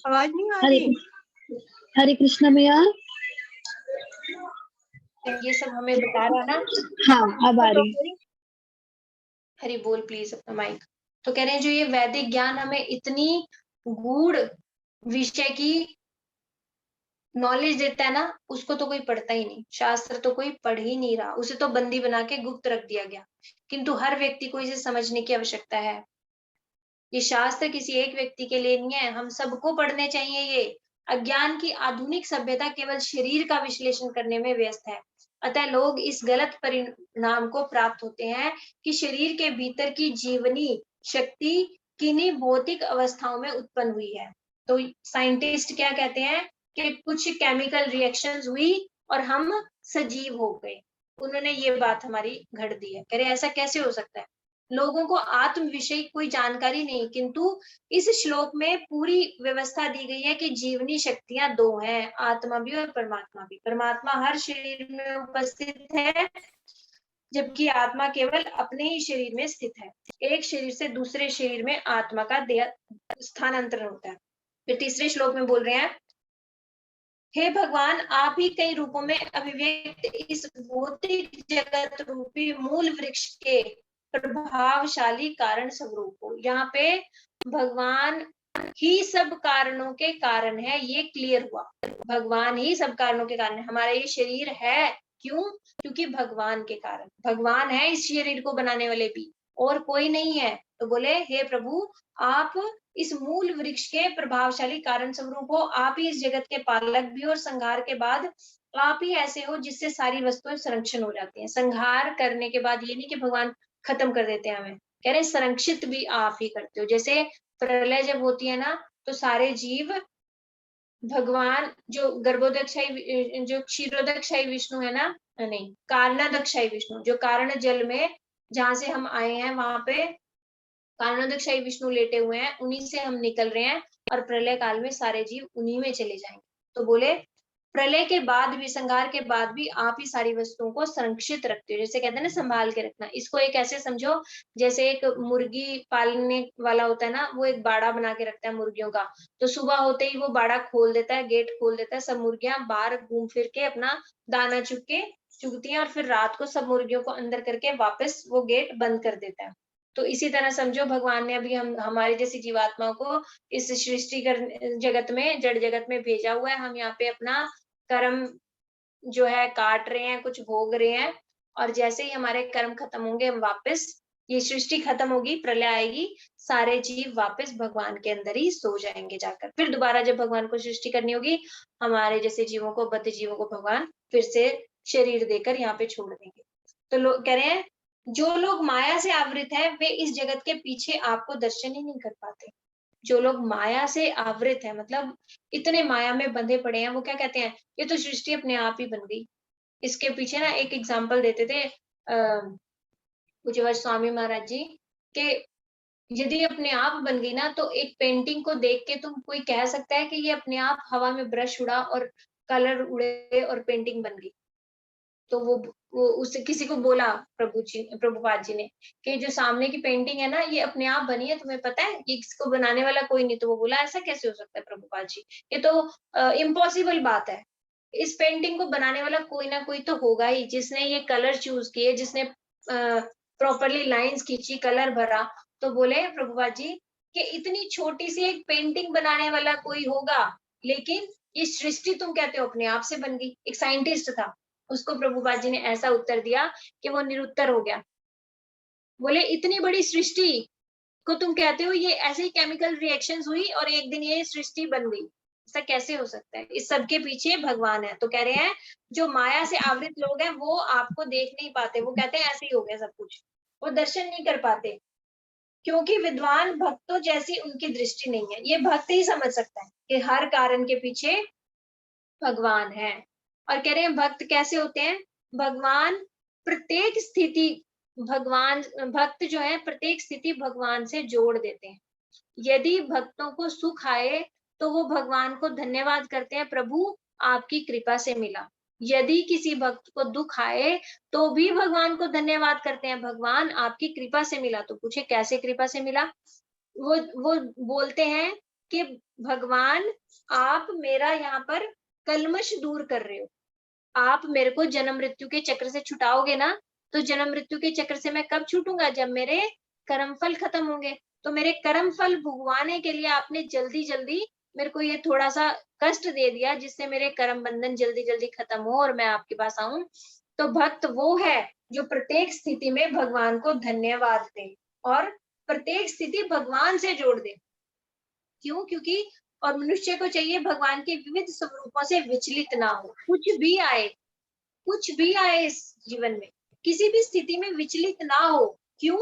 आवाज नहीं आ हरे रही? हरे कृष्णा भैया। ये सब हमें बता रहा ना। हाँ अब आ रही है। हरि बोल प्लीज अपना माइक। तो कह रहे हैं जो ये वैदिक ज्ञान हमें इतनी गूढ़ विषय की नॉलेज देता है ना, उसको तो कोई पढ़ता ही नहीं, शास्त्र तो कोई पढ़ ही नहीं रहा, उसे तो बंदी बना के गुप्त रख दिया गया। किंतु हर व्यक्ति को इसे समझने की आवश्यकता है। ये शास्त्र किसी एक व्यक्ति के लिए नहीं है, हम सबको पढ़ने चाहिए ये। अज्ञान की आधुनिक सभ्यता केवल शरीर का विश्लेषण करने में व्यस्त है, अतः लोग इस गलत परिणाम को प्राप्त होते हैं कि शरीर के भीतर की जीवनी शक्ति किन्हीं भौतिक अवस्थाओं में उत्पन्न हुई है। तो साइंटिस्ट क्या कहते हैं कि कुछ केमिकल रिएक्शंस हुई और हम सजीव हो गए। उन्होंने ये बात हमारी घड़ दी है। कह रहे ऐसा कैसे हो सकता है? लोगों को आत्म विषय कोई जानकारी नहीं, किंतु इस श्लोक में पूरी व्यवस्था दी गई है कि जीवनी शक्तियां 2 हैं, आत्मा भी और परमात्मा भी। परमात्मा हर शरीर में उपस्थित है, जबकि आत्मा केवल अपने ही शरीर में स्थित है। एक शरीर से दूसरे शरीर में आत्मा का देह स्थानांतरण होता है। फिर तीसरे श्लोक में बोल रहे हैं, हे भगवान, आप ही कई रूपों में अभिव्यक्त इस भौतिक जगत रूपी मूल वृक्ष के प्रभावशाली कारण स्वरूप हो। यहाँ पे भगवान ही सब कारणों के कारण है, ये क्लियर हुआ। भगवान ही सब कारणों के कारण है। हमारा ये शरीर है क्यों? क्योंकि भगवान के कारण। भगवान है इस शरीर को बनाने वाले भी, और कोई नहीं है। तो बोले हे प्रभु, आप इस मूल वृक्ष के प्रभावशाली कारण स्वरूप हो। आप ही इस जगत के पालक भी हो और संहार के बाद आप ही ऐसे हो जिससे सारी वस्तुएं संरक्षण हो जाती हैं। संहार करने के बाद ये नहीं कि भगवान खत्म कर देते हैं हमें, कह रहे संरक्षित भी आप ही करते हो। जैसे प्रलय जब होती है ना तो सारे जीव भगवान जो गर्भोदकशाही जो क्षीरोदकशाही विष्णु है ना, नहीं कारणोदकशाही विष्णु, जो कारण जल में जहां से हम आए हैं वहां पे कारणोदकशाही विष्णु लेटे हुए हैं, उन्हीं से हम निकल रहे हैं और प्रलय काल में सारे जीव उन्हीं में चले जाएंगे। तो बोले प्रलय के बाद भी, संहार के बाद भी आप ही सारी वस्तुओं को संरक्षित रखते हो। जैसे कहते हैं ना संभाल के रखना, इसको एक ऐसे समझो जैसे एक मुर्गी पालने वाला होता है ना, वो एक बाड़ा बना के रखता है मुर्गियों का। तो सुबह होते ही वो बाड़ा खोल देता है, गेट खोल देता है, सब मुर्गियां बाहर घूम फिर के अपना दाना चुगती हैं और फिर रात को सब मुर्गियों को अंदर करके वापस वो गेट बंद कर देता है। तो इसी तरह समझो भगवान ने अभी हम हमारी जैसी जीवात्माओं को इस सृष्टि जगत में, जड़ जगत में भेजा हुआ है। हम यहाँ पे अपना कर्म जो है काट रहे हैं, कुछ भोग रहे हैं, और जैसे ही हमारे कर्म खत्म होंगे हम वापस, ये सृष्टि खत्म होगी, प्रलय आएगी, सारे जीव वापस भगवान के अंदर ही सो जाएंगे जाकर। फिर दोबारा जब भगवान को सृष्टि करनी होगी, हमारे जैसे जीवों को, बद्ध जीवों को भगवान फिर से शरीर देकर यहाँ पे छोड़ देंगे। तो लोग कह रहे हैं जो लोग माया से आवृत है वे इस जगत के पीछे आपको दर्शन ही नहीं कर पाते। जो लोग माया से आवृत है, मतलब इतने माया में बंधे पड़े हैं, वो क्या कहते हैं, ये तो सृष्टि अपने आप ही बन गई। इसके पीछे ना एक एग्जाम्पल देते थे पूज्यवत स्वामी महाराज जी के, यदि अपने आप बन गई ना तो एक पेंटिंग को देख के तुम कोई कह सकता है कि ये अपने आप हवा में ब्रश उड़ा और कलर उड़े और पेंटिंग बन गई। तो वो उससे किसी को बोला प्रभुपाद जी ने कि जो सामने की पेंटिंग है ना ये अपने आप बनी है, तुम्हें पता है, ये इसको बनाने वाला कोई नहीं। तो वो बोला ऐसा कैसे हो सकता है प्रभुपाद जी, ये तो इम्पॉसिबल बात है। इस पेंटिंग को बनाने वाला कोई ना कोई तो होगा ही, जिसने ये कलर चूज किए, जिसने प्रॉपरली लाइंस खींची, कलर भरा। तो बोले प्रभुपाद जी कि इतनी छोटी सी एक पेंटिंग बनाने वाला कोई होगा, लेकिन ये सृष्टि तुम कहते हो अपने आप से बन गई। एक साइंटिस्ट था, उसको प्रभुपाद जी ने ऐसा उत्तर दिया कि वो निरुत्तर हो गया। बोले इतनी बड़ी सृष्टि को तुम कहते हो ये ऐसे ही केमिकल रिएक्शंस हुई और एक दिन ये सृष्टि बन गई, ऐसा कैसे हो सकता है? इस सब के पीछे भगवान है। तो कह रहे हैं जो माया से आवृत लोग हैं वो आपको देख नहीं पाते, वो कहते हैं ऐसे ही हो गया सब कुछ, वो दर्शन नहीं कर पाते, क्योंकि विद्वान भक्तों जैसी उनकी दृष्टि नहीं है। ये भक्त ही समझ सकता है कि हर कारण के पीछे भगवान है। और कह रहे हैं भक्त कैसे होते हैं, भगवान प्रत्येक स्थिति, भगवान भक्त जो है प्रत्येक स्थिति भगवान से जोड़ देते हैं। यदि भक्तों को सुख आए तो वो भगवान को धन्यवाद करते हैं, प्रभु आपकी कृपा से मिला। यदि किसी भक्त को दुख आए तो भी भगवान को धन्यवाद करते हैं, भगवान आपकी कृपा से मिला। तो पूछे कैसे कृपा से मिला? वो बोलते हैं कि भगवान आप मेरा यहाँ पर कल्मश दूर कर रहे हो, आप मेरे को जन्म मृत्यु के चक्र से छुटाओगे ना। तो जन्म मृत्यु के चक्र से मैं कब छूटूंगा? जब मेरे कर्म फल खत्म होंगे। तो मेरे कर्म फल भुगवाने के लिए आपने जल्दी जल्दी मेरे को ये थोड़ा सा कष्ट दे दिया, जिससे मेरे कर्म बंधन जल्दी जल्दी खत्म हो और मैं आपके पास आऊं। तो भक्त वो है जो प्रत्येक स्थिति में भगवान को धन्यवाद दे और प्रत्येक स्थिति भगवान से जोड़ दे। क्यों? क्योंकि और मनुष्य को चाहिए भगवान के विविध स्वरूपों से विचलित ना हो। कुछ भी आए इस जीवन में, किसी भी स्थिति में विचलित ना हो। क्यों?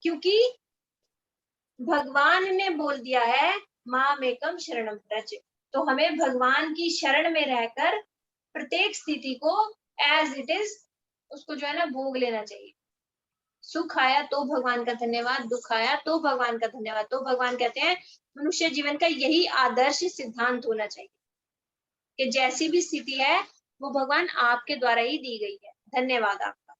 क्योंकि भगवान ने बोल दिया है मामेकम शरणम व्रज। तो हमें भगवान की शरण में रहकर प्रत्येक स्थिति को एज इट इज उसको जो है ना भोग लेना चाहिए। सुख आया तो भगवान का धन्यवाद, दुख आया तो भगवान का धन्यवाद। तो भगवान कहते हैं मनुष्य जीवन का यही आदर्श सिद्धांत होना चाहिए कि जैसी भी स्थिति है वो भगवान आपके द्वारा ही दी गई है, धन्यवाद आपका।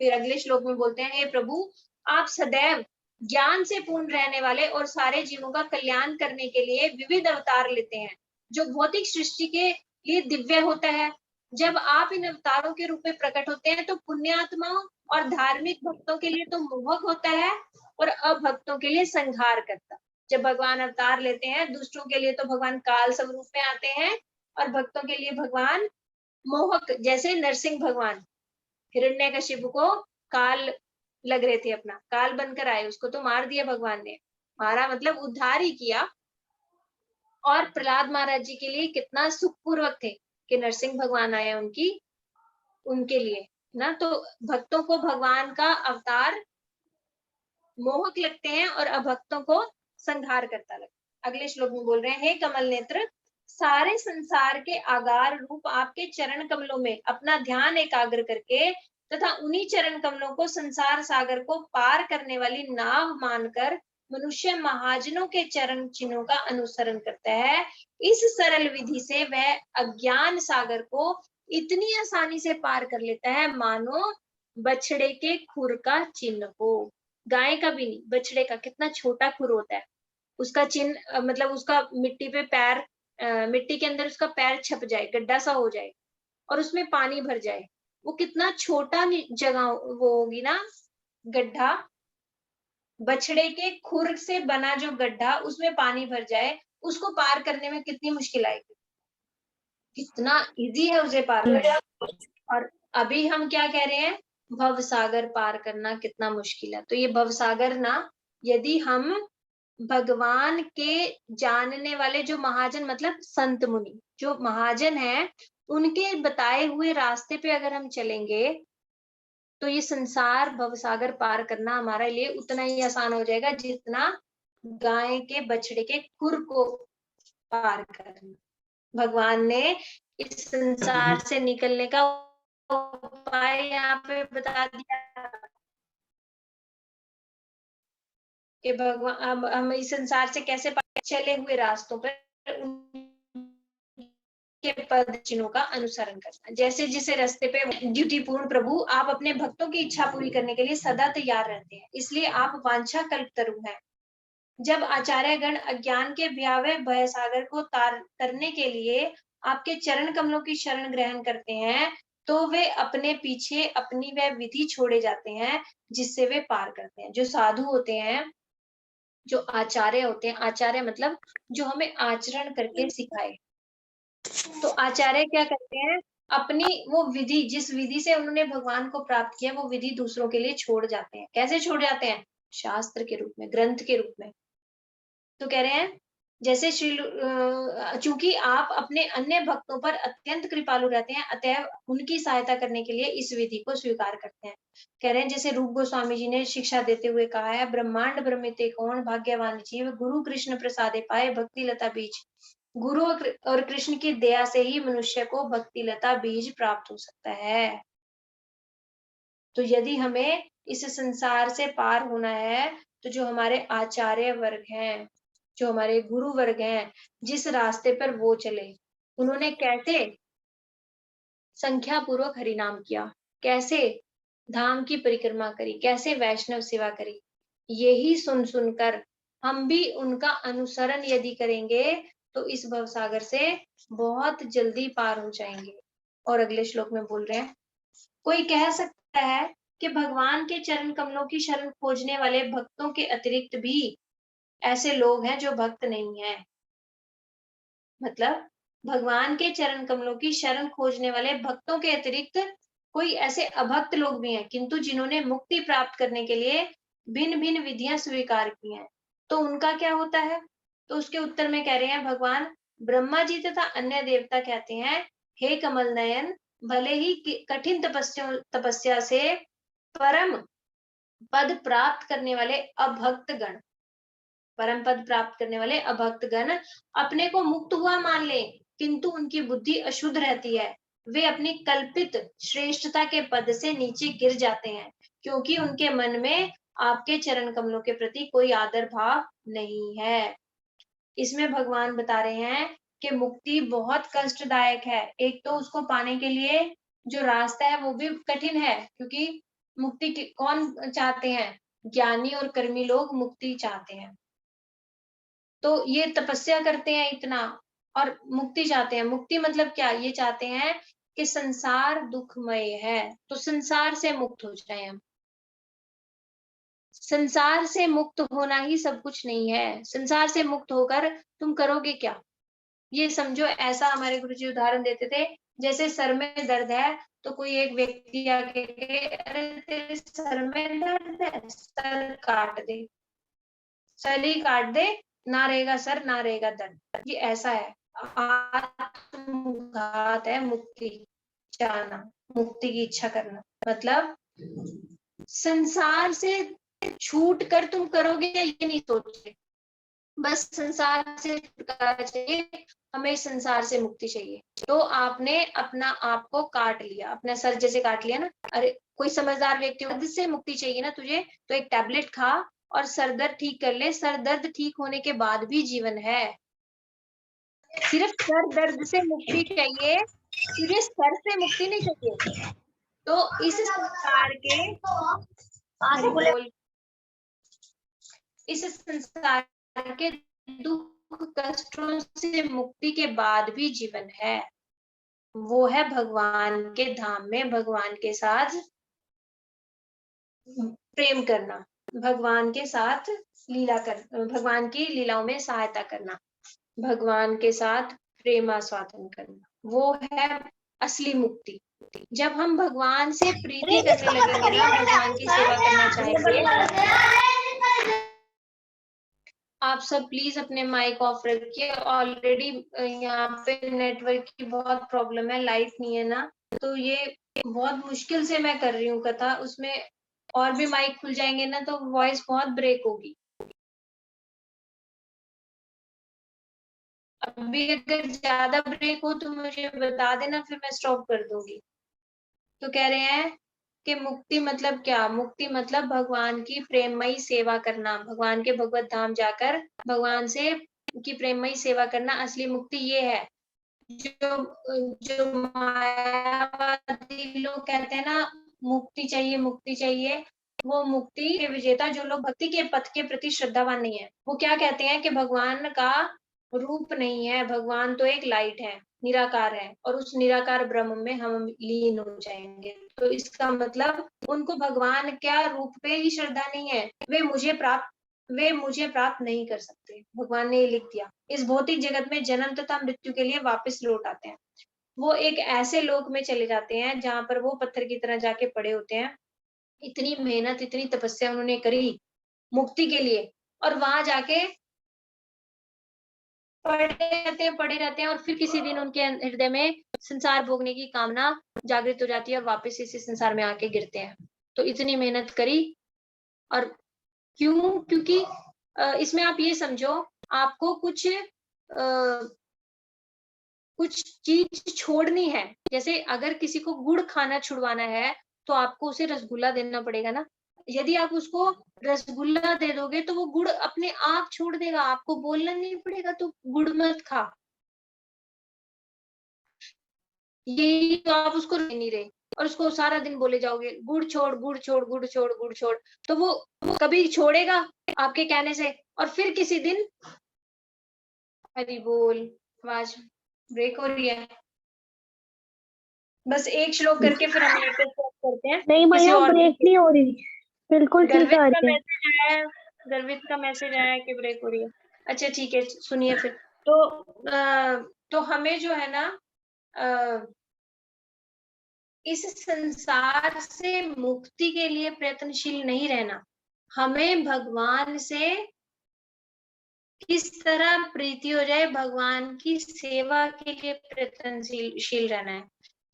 फिर अगले श्लोक में बोलते हैं, हे प्रभु आप सदैव ज्ञान से पूर्ण रहने वाले और सारे जीवों का कल्याण करने के लिए विविध अवतार लेते हैं, जो भौतिक सृष्टि के लिए दिव्य होता है। जब आप इन अवतारों के रूप में प्रकट होते हैं तो पुण्यात्माओं और धार्मिक भक्तों के लिए तो मोहक होता है और अभक्तों के लिए संहार करता। जब भगवान अवतार लेते हैं दुष्टों के लिए तो भगवान काल स्वरूप में आते हैं और भक्तों के लिए भगवान मोहक, जैसे नरसिंह भगवान हिरण्यकशिपु को काल लग रहे थे, अपना काल बनकर आए, उसको तो मार दिया भगवान ने। मारा मतलब उद्धार ही किया। और प्रहलाद महाराज जी के लिए कितना सुखपूर्वक थे कि नरसिंह भगवान आए उनके लिए ना। तो भक्तों को भगवान का अवतार मोहक लगते हैं और अभक्तों को संहार करता लगता है। अगले श्लोक में बोल रहे हैं, हे कमल नेत्र, सारे संसार के आगार रूप आपके चरण कमलों में अपना ध्यान एकाग्र करके तथा उन्हीं चरण कमलों को संसार सागर को पार करने वाली नाव मानकर मनुष्य महाजनों के चरण चिन्हों का अनुसरण करता है। इस सरल विधि से वह अज्ञान सागर को इतनी आसानी से पार कर लेता है मानो बछड़े के खुर का चिन्ह हो। गाय का भी नहीं, बछड़े का कितना छोटा खुर होता है, उसका चिन्ह मतलब उसका मिट्टी पे पैर, मिट्टी के अंदर उसका पैर छप जाए, गड्ढा सा हो जाए और उसमें पानी भर जाए, वो कितना छोटा जगह वो होगी ना गड्ढा। बछड़े के खुर से बना जो गड्ढा उसमें पानी भर जाए, उसको पार करने में कितनी मुश्किल आएगी, कितना इजी है उसे पार करना। और अभी हम क्या कह रहे हैं, भव सागर पार करना कितना मुश्किल है। तो ये भव सागर ना, यदि हम भगवान के जानने वाले जो महाजन मतलब संत मुनि जो महाजन है, उनके बताए हुए रास्ते पे अगर हम चलेंगे तो ये संसार भवसागर पार करना हमारे लिए उतना ही आसान हो जाएगा जितना गाय के बछड़े के खुर को पार करना। भगवान ने इस संसार से निकलने का उपाय यहाँ पे बता दिया कि भगवान अब हम इस संसार से कैसे चले हुए रास्तों पर के पद चिन्हों का अनुसरण करना। जैसे जिसे रास्ते पे ड्यूटी पूर्ण प्रभु आप अपने भक्तों की इच्छा पूरी करने के लिए सदा तैयार रहते हैं, इसलिए आप वांछा कल्पतरु हैं। जब आचार्य गण अज्ञान के भयावह भय सागर को तरने के लिए आपके चरण कमलों की शरण ग्रहण करते हैं तो वे अपने पीछे अपनी वह विधि छोड़े जाते हैं जिससे वे पार करते हैं। जो साधु होते हैं, जो आचार्य होते हैं, आचार्य मतलब जो हमें आचरण करके सिखाए, तो आचार्य क्या करते हैं, अपनी वो विधि जिस विधि से उन्होंने भगवान को प्राप्त किया वो विधि दूसरों के लिए छोड़ जाते हैं। कैसे छोड़ जाते हैं, शास्त्र के रूप में, ग्रंथ के रूप में। तो कह रहे हैं जैसे चूंकि आप अपने अन्य भक्तों पर अत्यंत कृपालु रहते हैं, अतएव उनकी सहायता करने के लिए इस विधि को स्वीकार करते हैं। कह रहे हैं जैसे रूप गोस्वामी जी ने शिक्षा देते हुए कहा है, ब्रह्मांड ब्रह्मिते कौन भाग्यवान जीव, गुरु कृष्ण प्रसादे पाए भक्ति लता बीज। गुरु और कृष्ण की दया से ही मनुष्य को भक्ति लता बीज प्राप्त हो सकता है। तो यदि हमें इस संसार से पार होना है तो जो हमारे आचार्य वर्ग हैं, जो हमारे गुरु वर्ग हैं, जिस रास्ते पर वो चले, उन्होंने कैसे संख्या पूर्वक हरिनाम किया, कैसे धाम की परिक्रमा करी, कैसे वैष्णव सेवा करी, यही सुन सुनकर हम भी उनका अनुसरण यदि करेंगे तो इस भवसागर से बहुत जल्दी पार हो जाएंगे। और अगले श्लोक में बोल रहे हैं, कोई कह सकता है कि भगवान के चरण कमलों की शरण खोजने वाले भक्तों के अतिरिक्त भी ऐसे लोग हैं जो भक्त नहीं है। मतलब भगवान के चरण कमलों की शरण खोजने वाले भक्तों के अतिरिक्त कोई ऐसे अभक्त लोग भी हैं, किंतु जिन्होंने मुक्ति प्राप्त करने के लिए भिन्न भिन्न विधियां स्वीकार की हैं, तो उनका क्या होता है। तो उसके उत्तर में कह रहे हैं भगवान ब्रह्मा जी तथा अन्य देवता कहते हैं, हे कमल नयन, भले ही कठिन तपस्या से परम पद प्राप्त करने वाले अभक्त गण, परम पद प्राप्त करने वाले अभक्त गण अपने को मुक्त हुआ मान ले, किंतु उनकी बुद्धि अशुद्ध रहती है। वे अपनी कल्पित श्रेष्ठता के पद से नीचे गिर जाते हैं, क्योंकि उनके मन में आपके चरण कमलों के प्रति कोई आदर भाव नहीं है। इसमें भगवान बता रहे हैं कि मुक्ति बहुत कष्टदायक है। एक तो उसको पाने के लिए जो रास्ता है वो भी कठिन है, क्योंकि मुक्ति कौन चाहते हैं, ज्ञानी और कर्मी लोग मुक्ति चाहते हैं। तो ये तपस्या करते हैं इतना और मुक्ति चाहते हैं। मुक्ति मतलब क्या, ये चाहते हैं कि संसार दुखमय है तो संसार से मुक्त हो जाए हम। संसार से मुक्त होना ही सब कुछ नहीं है। संसार से मुक्त होकर तुम करोगे क्या, ये समझो। ऐसा हमारे गुरुजी उदाहरण देते थे, जैसे सर में दर्द है तो कोई एक व्यक्ति आके अरे तेरे सर में दर्द है, सर काट दे। सर ही काट दे, ना रहेगा सर ना रहेगा दर्द। ये ऐसा है, आत्मघात है मुक्ति चाहना, मुक्ति की इच्छा करना। मतलब संसार से छूट कर तुम करोगे ये नहीं सोच, बस संसार से छुटकारा चाहिए, हमें संसार से मुक्ति चाहिए। तो आपने अपना आप को काट लिया, अपना सर जैसे काट लिया ना। अरे कोई समझदार व्यक्ति, दर्द से मुक्ति चाहिए ना तुझे, तो एक टैबलेट खा और सर दर्द ठीक कर ले। सर दर्द ठीक होने के बाद भी जीवन है। सिर्फ सर दर्द से मुक्ति चाहिए, तुझे सर से मुक्ति नहीं चाहिए। तो इस संसार के हरि बोल, इस संसार के दुख कष्टों से मुक्ति के बाद भी जीवन है। वो है भगवान के धाम में भगवान के साथ प्रेम करना, भगवान के साथ लीला कर, भगवान की लीलाओं में सहायता करना, भगवान के साथ प्रेम आस्वादन करना, वो है असली मुक्ति। जब हम भगवान से प्रीति करने लगेंगे ना, भगवान की सेवा करना चाहेंगे। आप सब प्लीज अपने माइक ऑफ रखिए। ऑलरेडी यहाँ पे नेटवर्क की बहुत प्रॉब्लम है, लाइट नहीं है ना, तो ये बहुत मुश्किल से मैं कर रही हूँ कथा। उसमें और भी माइक खुल जाएंगे ना तो वॉइस बहुत ब्रेक होगी। अभी अगर ज्यादा ब्रेक हो तो मुझे बता देना, फिर मैं स्टॉप कर दूंगी। तो कह रहे हैं कि मुक्ति मतलब क्या? मुक्ति मतलब भगवान की प्रेममयी सेवा करना, भगवान के भगवत धाम जाकर भगवान से की प्रेममयी सेवा करना, असली मुक्ति ये है। जो जो मायावादी लोग कहते हैं ना मुक्ति चाहिए, वो मुक्ति के विजेता जो लोग भक्ति के पथ के प्रति श्रद्धावान नहीं है, वो क्या कहते हैं कि भगवान का रूप नहीं है, भगवान तो एक लाइट है, निराकार है, और उस निराकार ब्रह्म में हम लीन हो जाएंगे। तो इसका मतलब उनको भगवान क्या रूप पे ही श्रद्धा नहीं है, वे मुझे प्राप्त नहीं कर सकते। भगवान ने ये लिख दिया। इस भौतिक जगत में जन्म तथा मृत्यु के लिए वापस लौट आते हैं। वो एक ऐसे लोक में चले जाते हैं जहां पर वो पत्थर की तरह जाके पड़े होते हैं। इतनी मेहनत इतनी तपस्या उन्होंने करी मुक्ति के लिए, और वहां जाके पड़े रहते हैं और फिर किसी दिन उनके हृदय में संसार भोगने की कामना जागृत हो जाती है और वापस इसी संसार में आके गिरते हैं। तो इतनी मेहनत करी, और क्यों? क्योंकि इसमें आप ये समझो, आपको कुछ चीज छोड़नी है। जैसे अगर किसी को गुड़ खाना छुड़वाना है तो आपको उसे रसगुल्ला देना पड़ेगा ना। यदि आप उसको रसगुल्ला दे दोगे तो वो गुड़ अपने आप छोड़ देगा, आपको बोलना नहीं पड़ेगा तो गुड़ मत खा। यही तो आप उसको नहीं रहे और उसको सारा दिन बोले जाओगे गुड़ छोड़ गुड़ छोड़ गुड़ छोड़ गुड़ छोड़, तो वो कभी छोड़ेगा आपके कहने से? और फिर किसी दिन, हरि बोल, आवाज ब्रेक हो रही है। बस एक श्लोक करके फिर हम लेकर स्टॉप करते हैं। नहीं भैया ब्रेक नहीं हो रही, बिल्कुल ठीक आ रही है। गर्वित का मैसेज आया कि ब्रेक हो रही है। अच्छा ठीक है, सुनिए फिर। तो हमें जो है ना इस संसार से मुक्ति के लिए प्रयत्नशील नहीं रहना, हमें भगवान से किस तरह प्रीति हो जाए, भगवान की सेवा के लिए प्रयत्नशील रहना है।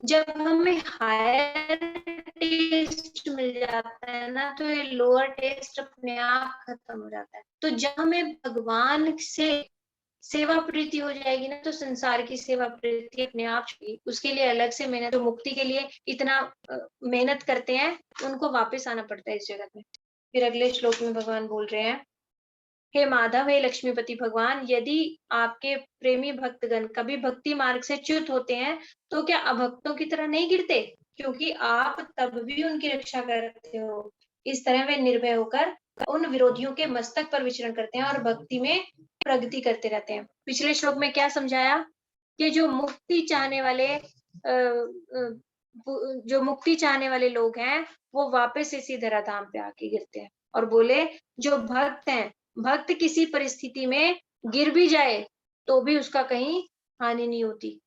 जब हमें हायर टेस्ट मिल जाता है ना तो ये लोअर टेस्ट अपने आप खत्म हो जाता है। तो जब हमें भगवान से सेवा प्रीति हो जाएगी ना तो संसार की सेवा प्रीति अपने आप, उसके लिए अलग से मेहनत, तो मुक्ति के लिए इतना मेहनत करते हैं उनको वापस आना पड़ता है इस जगत में। फिर अगले श्लोक में भगवान बोल रहे हैं, हे माधव, हे लक्ष्मीपति भगवान, यदि आपके प्रेमी भक्तगण कभी भक्ति मार्ग से च्युत होते हैं तो क्या अभक्तों की तरह नहीं गिरते? क्योंकि आप तब भी उनकी रक्षा करते हो। इस तरह वे निर्भय होकर उन विरोधियों के मस्तक पर विचरण करते हैं और भक्ति में प्रगति करते रहते हैं। पिछले श्लोक में क्या समझाया कि जो मुक्ति चाहने वाले लोग हैं वो वापस इसी धराधाम पे आके गिरते हैं। और बोले जो भक्त हैं, भक्त किसी परिस्थिति में गिर भी जाए तो भी उसका कहीं हानि नहीं होती,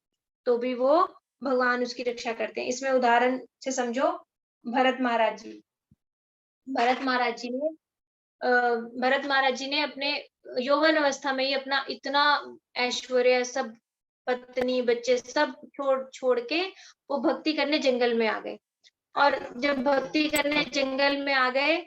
तो भी वो भगवान उसकी रक्षा करते हैं। इसमें उदाहरण से समझो भरत महाराज जी ने भरत महाराज जी ने अपने यौवन अवस्था में ही अपना इतना ऐश्वर्य, सब पत्नी बच्चे सब छोड़ के वो भक्ति करने जंगल में आ गए। और जब भक्ति करने जंगल में आ गए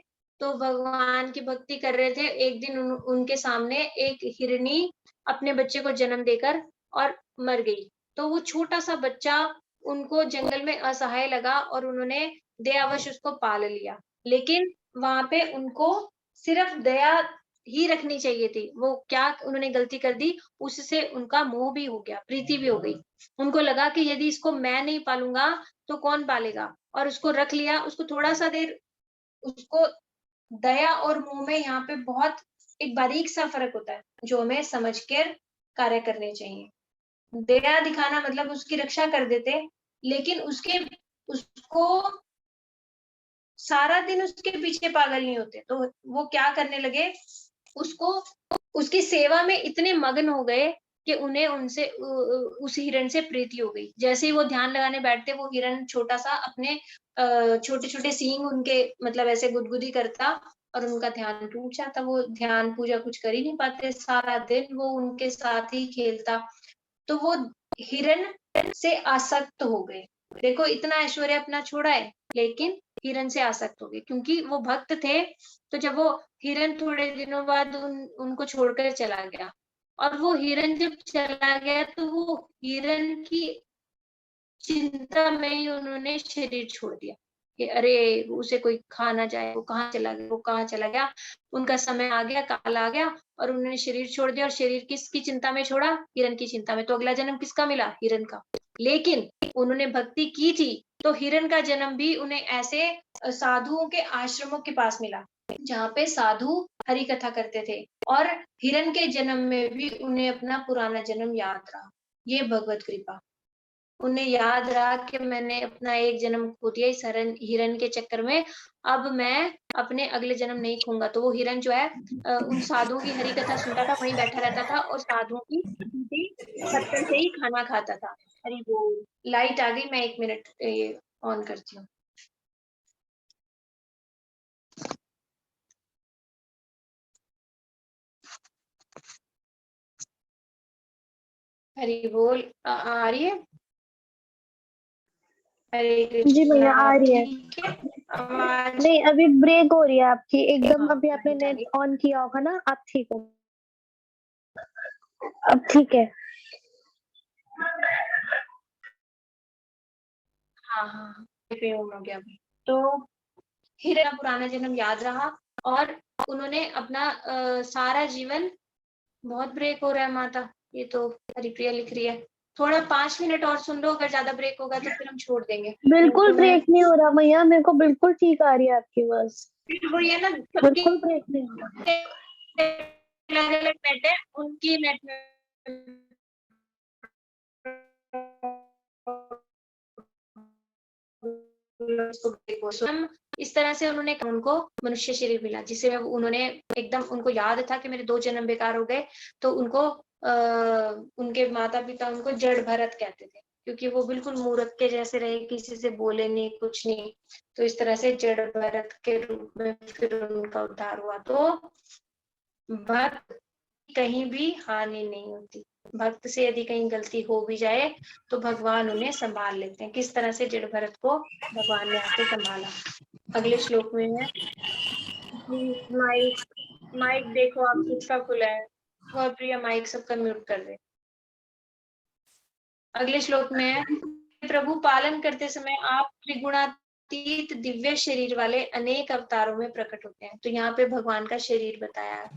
तो भगवान की भक्ति कर रहे थे, एक दिन उनके सामने एक हिरनी अपने बच्चे को जन्म देकर और मर गई। तो वो छोटा सा बच्चा उनको जंगल में असहाय लगा और उन्होंने दयावश उसको पाल लिया। लेकिन वहां पे उनको सिर्फ दया ही रखनी चाहिए थी। वो क्या उन्होंने गलती कर दी, उससे उनका मोह भी हो गया, प्रीति भी हो गई। उनको लगा कि यदि इसको मैं नहीं पालूंगा तो कौन पालेगा, और उसको रख लिया। उसको थोड़ा सा देर उसको दया और मोह में यहाँ पे बहुत एक बारीक सा फर्क होता है जो हमें समझ कर कार्य करने चाहिए। दया दिखाना मतलब उसकी रक्षा कर देते, लेकिन उसको सारा दिन उसके पीछे पागल नहीं होते। तो वो क्या करने लगे, उसको उसकी सेवा में इतने मग्न हो गए कि उन्हें उनसे उस हिरण से प्रीति हो गई। जैसे ही वो ध्यान लगाने बैठते, वो हिरण छोटा सा अपने छोटे छोटे सींग उनके मतलब ऐसे गुदगुदी करता और उनका ध्यान टूट जाता। वो ध्यान पूजा कुछ कर ही नहीं पाते, सारा दिन वो उनके साथ ही खेलता। तो वो हिरण से आसक्त हो गए। देखो इतना ऐश्वर्य अपना छोड़ा है, लेकिन हिरण से आसक्त हो गए क्योंकि वो भक्त थे। तो जब वो हिरण थोड़े दिनों बाद उनको छोड़कर चला गया, और वो हिरण जब चला गया तो वो हिरण की चिंता में ही उन्होंने शरीर छोड़ दिया कि अरे उसे कोई खा ना जाए, वो कहाँ चला गया, वो कहाँ चला गया। उनका समय आ गया, काल आ गया और उन्होंने शरीर छोड़ दिया। और शरीर किसकी चिंता में छोड़ा, हिरण की चिंता में। तो अगला जन्म किसका मिला, हिरण का। लेकिन उन्होंने भक्ति की थी तो हिरण का जन्म भी उन्हें ऐसे साधुओं के आश्रमों के पास मिला जहाँ पे साधु हरि कथा करते थे। और हिरण के जन्म में भी उन्हें अपना पुराना जन्म याद रहा। ये भगवत कृपा। उन्हें याद रहा कि मैंने अपना एक जन्म खो दिया इस हिरण के चक्कर में, अब मैं अपने अगले जन्म नहीं खूंगा। तो वो हिरण जो है उन साधुओं की हरि कथा सुनता था, वहीं बैठा रहता था और साधुओं की पत्थर से ही खाना खाता था। हरि बोल। लाइट आ गई, मैं 1 मिनट ये ऑन करती हूँ। हरि बोल। आ रही है? हरे जी भैया कृष्णा। आ रही है। ठीक है, आवाज नहीं अभी ब्रेक हो रही है आपकी एकदम। हाँ अभी आपने लाइट आ नेट गई। ऑन किया होगा ना, आप ठीक हो? अब ठीक है। हाँ हाँ पे हो गया अभी। तो हिरण का पुराना जन्म याद रहा और उन्होंने अपना सारा जीवन। बहुत ब्रेक हो रहा है माता, ये तो हरिप्रिया लिख रही है। थोड़ा 5 मिनट और सुन लो, अगर ज्यादा ब्रेक होगा तो फिर हम छोड़ देंगे। बिल्कुल तुम्हें ब्रेक नहीं हो रहा भैया, मेरे को बिल्कुल ठीक आ रही है आपकी आवाज। वो ये ना सबकी बिल्कुल ब्रेक नहीं हो रहा। अलग अलग नेट है, उनकी नेट हम इस तरह से उन्होंने उनको मनुष्य शरीर मिला, जिसे उन्होंने एकदम उनको याद था कि मेरे 2 जन्म बेकार हो गए। तो उनको उनके माता पिता उनको जड़ भरत कहते थे, क्योंकि वो बिल्कुल मूर्ख के जैसे रहे, किसी से बोले नहीं, कुछ नहीं। तो इस तरह से जड़ भरत के रूप में फिर उनका उद्धार हुआ। तो भक्त कहीं भी हानि नहीं होती। भक्त से यदि कहीं गलती हो भी जाए तो भगवान उन्हें संभाल लेते हैं। किस तरह से जड़ भरत को भगवान ने आके संभाला। अगले श्लोक में है, माइक माइक देखो आप किसका खुला है। बहुत प्रिय, माइक सबका म्यूट कर दे। अगले श्लोक में है, प्रभु पालन करते समय आप त्रिगुणातीत दिव्य शरीर वाले अनेक अवतारों में प्रकट होते हैं। तो यहाँ पे भगवान का शरीर बताया है।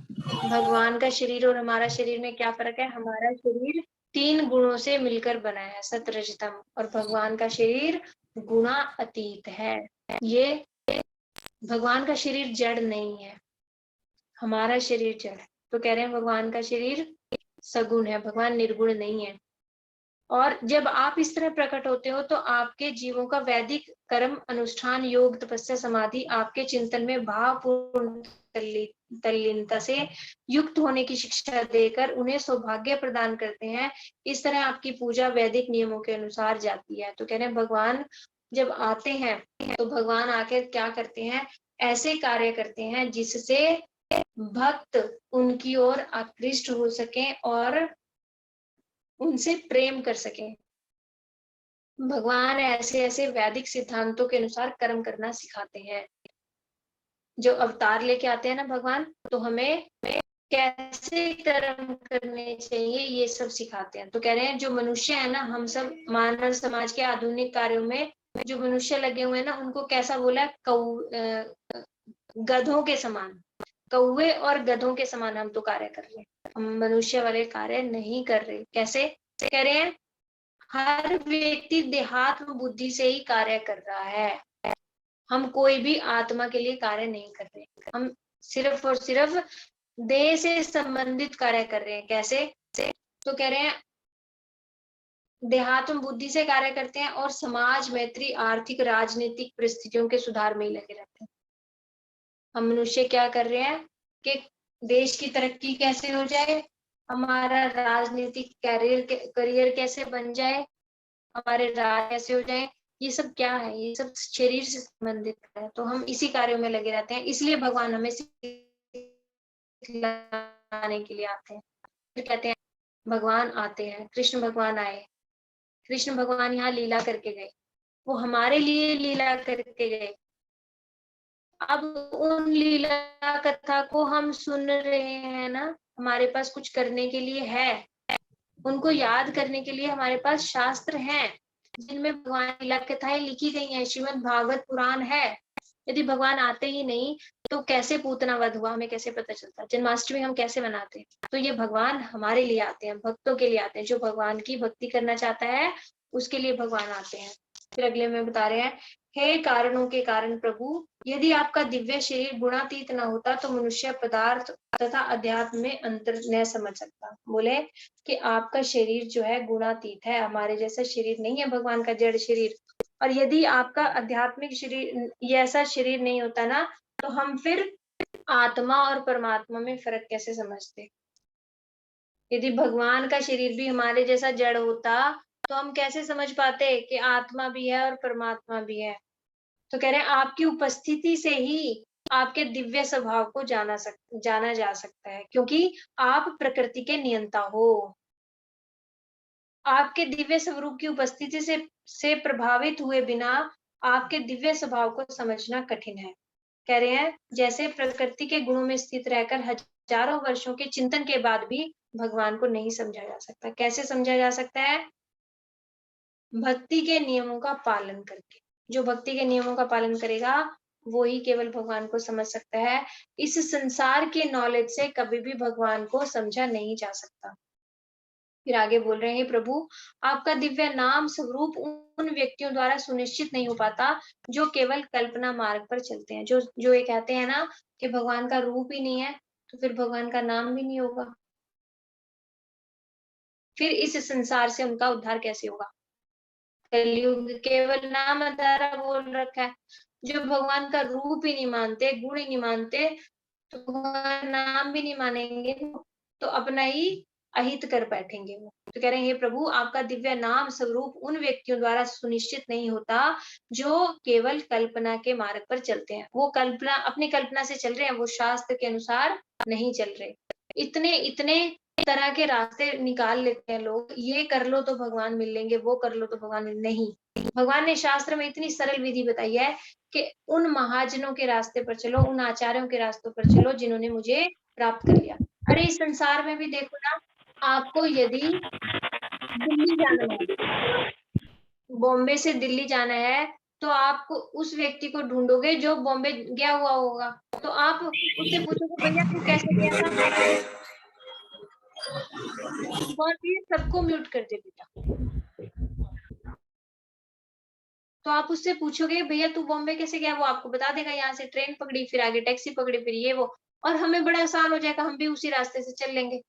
भगवान का शरीर और हमारा शरीर में क्या फर्क है? हमारा शरीर 3 गुणों से मिलकर बना है, सत रज तम, और भगवान का शरीर गुणा अतीत है। ये भगवान का शरीर जड़ नहीं है, हमारा शरीर जड़ है। तो कह रहे हैं भगवान का शरीर सगुण है, भगवान निर्गुण नहीं है। और जब आप इस तरह प्रकट होते हो तो आपके जीवों का वैदिक कर्म अनुष्ठान, योग, तपस्या, समाधि आपके चिंतन में भावपूर्ण तल्लीनता से युक्त होने की शिक्षा देकर उन्हें सौभाग्य प्रदान करते हैं। इस तरह आपकी पूजा वैदिक नियमों के अनुसार जाती है। तो कह रहे हैं भगवान जब आते हैं तो भगवान आकर क्या करते हैं? ऐसे कार्य करते हैं जिससे भक्त उनकी ओर आकृष्ट हो सके और उनसे प्रेम कर सके। भगवान ऐसे ऐसे वैदिक सिद्धांतों के अनुसार कर्म करना सिखाते हैं। जो अवतार लेके आते हैं ना भगवान, तो हमें कैसे कर्म करने चाहिए ये सब सिखाते हैं। तो कह रहे हैं जो मनुष्य है ना, हम सब मानव समाज के आधुनिक कार्यों में जो मनुष्य लगे हुए हैं ना, उनको कैसा बोला, गधों के समान, कौवे और गधों के समान हम तो कार्य कर रहे हैं, हम मनुष्य वाले कार्य नहीं कर रहे। कैसे कह रहे हैं, हर व्यक्ति देहात्म बुद्धि से ही कार्य कर रहा है। हम कोई भी आत्मा के लिए कार्य नहीं कर रहे, हम सिर्फ और सिर्फ देह से संबंधित कार्य कर रहे हैं। कैसे, तो कह रहे हैं देहात्म बुद्धि से कार्य करते हैं और समाज, मैत्री, आर्थिक, राजनीतिक परिस्थितियों के सुधार में ही लगे रहते हैं। हम मनुष्य क्या कर रहे हैं कि देश की तरक्की कैसे हो जाए, हमारा राजनीतिक करियर कैसे बन जाए, हमारे राज कैसे हो जाए, ये सब क्या है, ये सब शरीर से संबंधित है। तो हम इसी कार्यों में लगे रहते हैं, इसलिए भगवान हमें सिखाने के लिए आते हैं। फिर कहते हैं भगवान आते हैं, कृष्ण भगवान आए, कृष्ण भगवान यहाँ लीला करके गए, वो हमारे लिए लीला करके गए। अब उन लीला कथा को हम सुन रहे हैं ना, हमारे पास कुछ करने के लिए है, उनको याद करने के लिए हमारे पास शास्त्र हैं जिनमें भगवान लीला कथाएं लिखी गई हैं, श्रीमद् भागवत पुराण है। यदि भगवान आते ही नहीं तो कैसे पूतना वध हुआ, हमें कैसे पता चलता, जन्माष्टमी हम कैसे मनाते हैं। तो ये भगवान हमारे लिए आते हैं, भक्तों के लिए आते हैं, जो भगवान की भक्ति करना चाहता है उसके लिए भगवान आते हैं। फिर अगले में बता रहे हैं, हे कारणों के कारण प्रभु, यदि आपका दिव्य शरीर गुणातीत न होता तो मनुष्य पदार्थ तथा अध्यात्म में अंतर न समझ सकता। बोले कि आपका शरीर जो है गुणातीत है, हमारे जैसा शरीर नहीं है भगवान का जड़ शरीर। और यदि आपका आध्यात्मिक शरीर, ये ऐसा शरीर नहीं होता ना, तो हम फिर आत्मा और परमात्मा में फर्क कैसे समझते। यदि भगवान का शरीर भी हमारे जैसा जड़ होता तो हम कैसे समझ पाते कि आत्मा भी है और परमात्मा भी है। तो कह रहे हैं आपकी उपस्थिति से ही आपके दिव्य स्वभाव को जाना जा सकता है, क्योंकि आप प्रकृति के नियंता हो। आपके दिव्य स्वरूप की उपस्थिति से प्रभावित हुए बिना आपके दिव्य स्वभाव को समझना कठिन है। कह रहे हैं जैसे प्रकृति के गुणों में स्थित रहकर हजारों वर्षों के चिंतन के बाद भी भगवान को नहीं समझा जा सकता। कैसे समझा जा सकता है, भक्ति के नियमों का पालन करके। जो भक्ति के नियमों का पालन करेगा वो ही केवल भगवान को समझ सकता है। इस संसार के नॉलेज से कभी भी भगवान को समझा नहीं जा सकता। फिर आगे बोल रहे हैं, प्रभु आपका दिव्य नाम स्वरूप उन व्यक्तियों द्वारा सुनिश्चित नहीं हो पाता जो केवल कल्पना मार्ग पर चलते हैं। जो ये कहते हैं ना कि भगवान का रूप ही नहीं है, तो फिर भगवान का नाम भी नहीं होगा, फिर इस संसार से उनका उद्धार कैसे होगा। कलयुग केवल नाम अधारा बोल रखा है। जो भगवान का रूप ही नहीं मानते, गुण ही नहीं मानते, तो भगवान नाम भी नहीं मानेंगे, तो अपना ही अहित कर बैठेंगे वो। तो कह रहे हैं हे प्रभु आपका दिव्य नाम स्वरूप उन व्यक्तियों द्वारा सुनिश्चित नहीं होता जो केवल कल्पना के मार्ग पर चलते हैं। वो अपनी कल्पना से चल रहे हैं, वो शास्त्र के अनुसार नहीं चल रहे। इतने इतने तरह के रास्ते निकाल लेते हैं लोग, ये कर लो तो भगवान मिल लेंगे, वो कर लो तो भगवान नहीं। भगवान ने शास्त्र में इतनी सरल विधि बताई है कि उन महाजनों के रास्ते पर चलो, उन आचार्यों के रास्तों पर चलो जिन्होंने मुझे प्राप्त कर लिया। अरे इस संसार में भी देखो ना, आपको यदि दिल्ली जाना है, बॉम्बे से दिल्ली जाना है, तो आप उस व्यक्ति को ढूंढोगे जो बॉम्बे गया हुआ होगा। तो आप उससे पूछोगे भैया तू कैसे गया था। बहुत ही सबको म्यूट कर दे बेटा। तो आप उससे पूछोगे भैया तू बॉम्बे कैसे गया, वो आपको बता देगा, यहाँ से ट्रेन पकड़ी, फिर आगे टैक्सी पकड़ी, फिर ये वो, और हमें बड़ा आसान हो जाएगा, हम भी उसी रास्ते से चल लेंगे।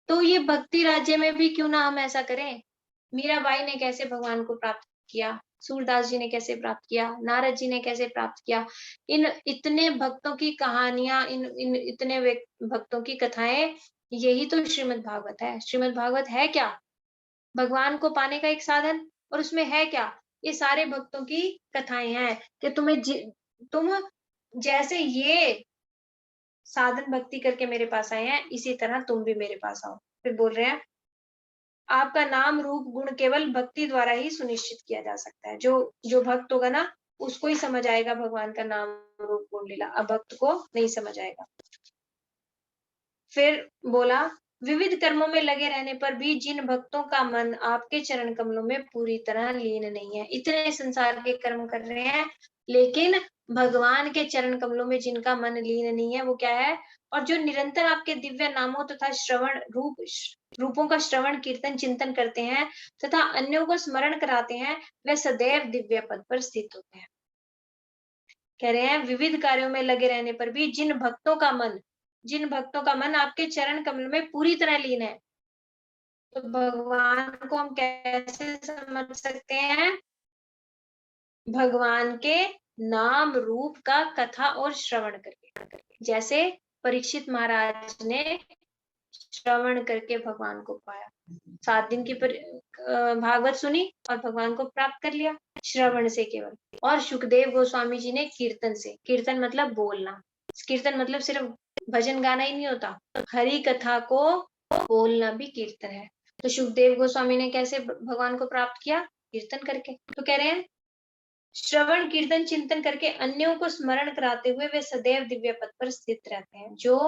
तो ये भक्ति राज्य में भी क्यों ना हम ऐसा करें। मीराबाई ने कैसे भगवान को प्राप्त किया, सूरदास जी ने कैसे प्राप्त किया, नारद जी ने कैसे प्राप्त किया। इन इतने भक्तों की कहानियां, इन इतने भक्तों की कथाएं, यही तो श्रीमद् भागवत है। श्रीमद् भागवत है क्या, भगवान को पाने का एक साधन, और उसमें है क्या, ये सारे भक्तों की कथाएं हैं कि तुम जैसे ये साधन भक्ति करके मेरे पास आए हैं, इसी तरह तुम भी मेरे पास आओ। फिर बोल रहे हैं आपका नाम रूप गुण केवल भक्ति द्वारा ही सुनिश्चित किया जा सकता है। जो भक्त होगा ना, उसको ही समझ आएगा भगवान का नाम रूप गुण लीला, अभक्त को नहीं समझ आएगा। फिर बोला विविध कर्मों में लगे रहने पर भी जिन भक्तों का मन आपके चरण कमलों में पूरी तरह लीन नहीं है, इतने संसार के कर्म कर रहे हैं लेकिन भगवान के चरण कमलों में जिनका मन लीन नहीं है, वो क्या है? और जो निरंतर आपके दिव्य नामों तथा श्रवण रूपों का श्रवण कीर्तन चिंतन करते हैं तथा अन्यों को स्मरण कराते हैं, वे सदैव दिव्य पद पर स्थित होते हैं। कह रहे हैं विविध कार्यों में लगे रहने पर भी जिन भक्तों का मन आपके चरण कमल में पूरी तरह लीन है, तो भगवान को हम कैसे समझ सकते हैं? भगवान के नाम रूप का कथा और श्रवण करके। जैसे परीक्षित महाराज ने श्रवण करके भगवान को पाया, 7 दिन की भागवत सुनी और भगवान को प्राप्त कर लिया श्रवण से केवल। और सुखदेव गोस्वामी जी ने कीर्तन से, कीर्तन मतलब बोलना, कीर्तन मतलब सिर्फ भजन गाना ही नहीं होता, हरि कथा को बोलना भी कीर्तन है। तो सुखदेव गोस्वामी ने कैसे भगवान को प्राप्त किया? कीर्तन करके। तो कह रहे हैं श्रवण कीर्तन चिंतन करके अन्यों को स्मरण कराते हुए वे सदैव दिव्य पद पर स्थित रहते हैं। जो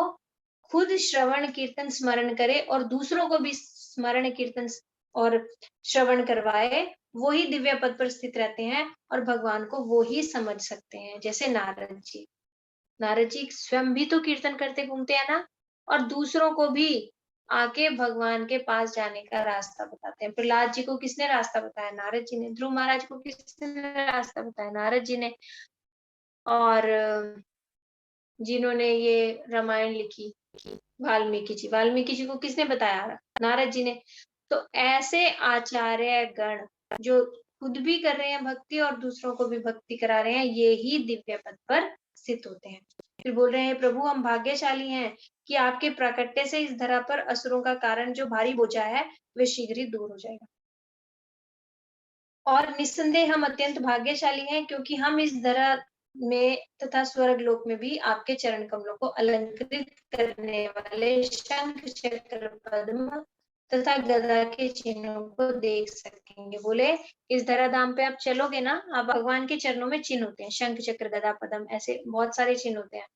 खुद श्रवण कीर्तन स्मरण करे और दूसरों को भी स्मरण कीर्तन और श्रवण करवाए, वो ही दिव्य पद पर स्थित रहते हैं और भगवान को वो ही समझ सकते हैं। जैसे नारद जी स्वयं भी तो कीर्तन करते घूमते हैं ना, और दूसरों को भी आके भगवान के पास जाने का रास्ता बताते हैं। प्रहलाद जी को किसने रास्ता बताया? नारद जी ने। ध्रुव महाराज को किसने रास्ता बताया? नारद जी ने। और जिन्होंने ये रामायण लिखी वाल्मीकि जी को किसने बताया? नारद जी ने। तो ऐसे आचार्य गण जो खुद भी कर रहे हैं भक्ति और दूसरों को भी भक्ति करा रहे हैं, ये ही दिव्य पद पर स्थित होते हैं। फिर बोल रहे हैं प्रभु हम भाग्यशाली हैं कि आपके प्राकट्य से इस धरा पर असुरों का कारण जो भारी बोझा है वे शीघ्र ही दूर हो जाएगा। और निस्संदेह हम अत्यंत भाग्यशाली हैं क्योंकि हम इस धरा में तथा स्वर्ग लोक में भी आपके चरण कमलों को अलंकृत करने वाले शंख चक्र पद्म तथा गदा के चिन्हों को देख सकेंगे। बोले इस धरा धाम पे आप चलोगे ना, आप भगवान के चरणों में चिन्ह होते हैं, शंख चक्र गदा पद्म, ऐसे बहुत सारे चिन्ह होते हैं।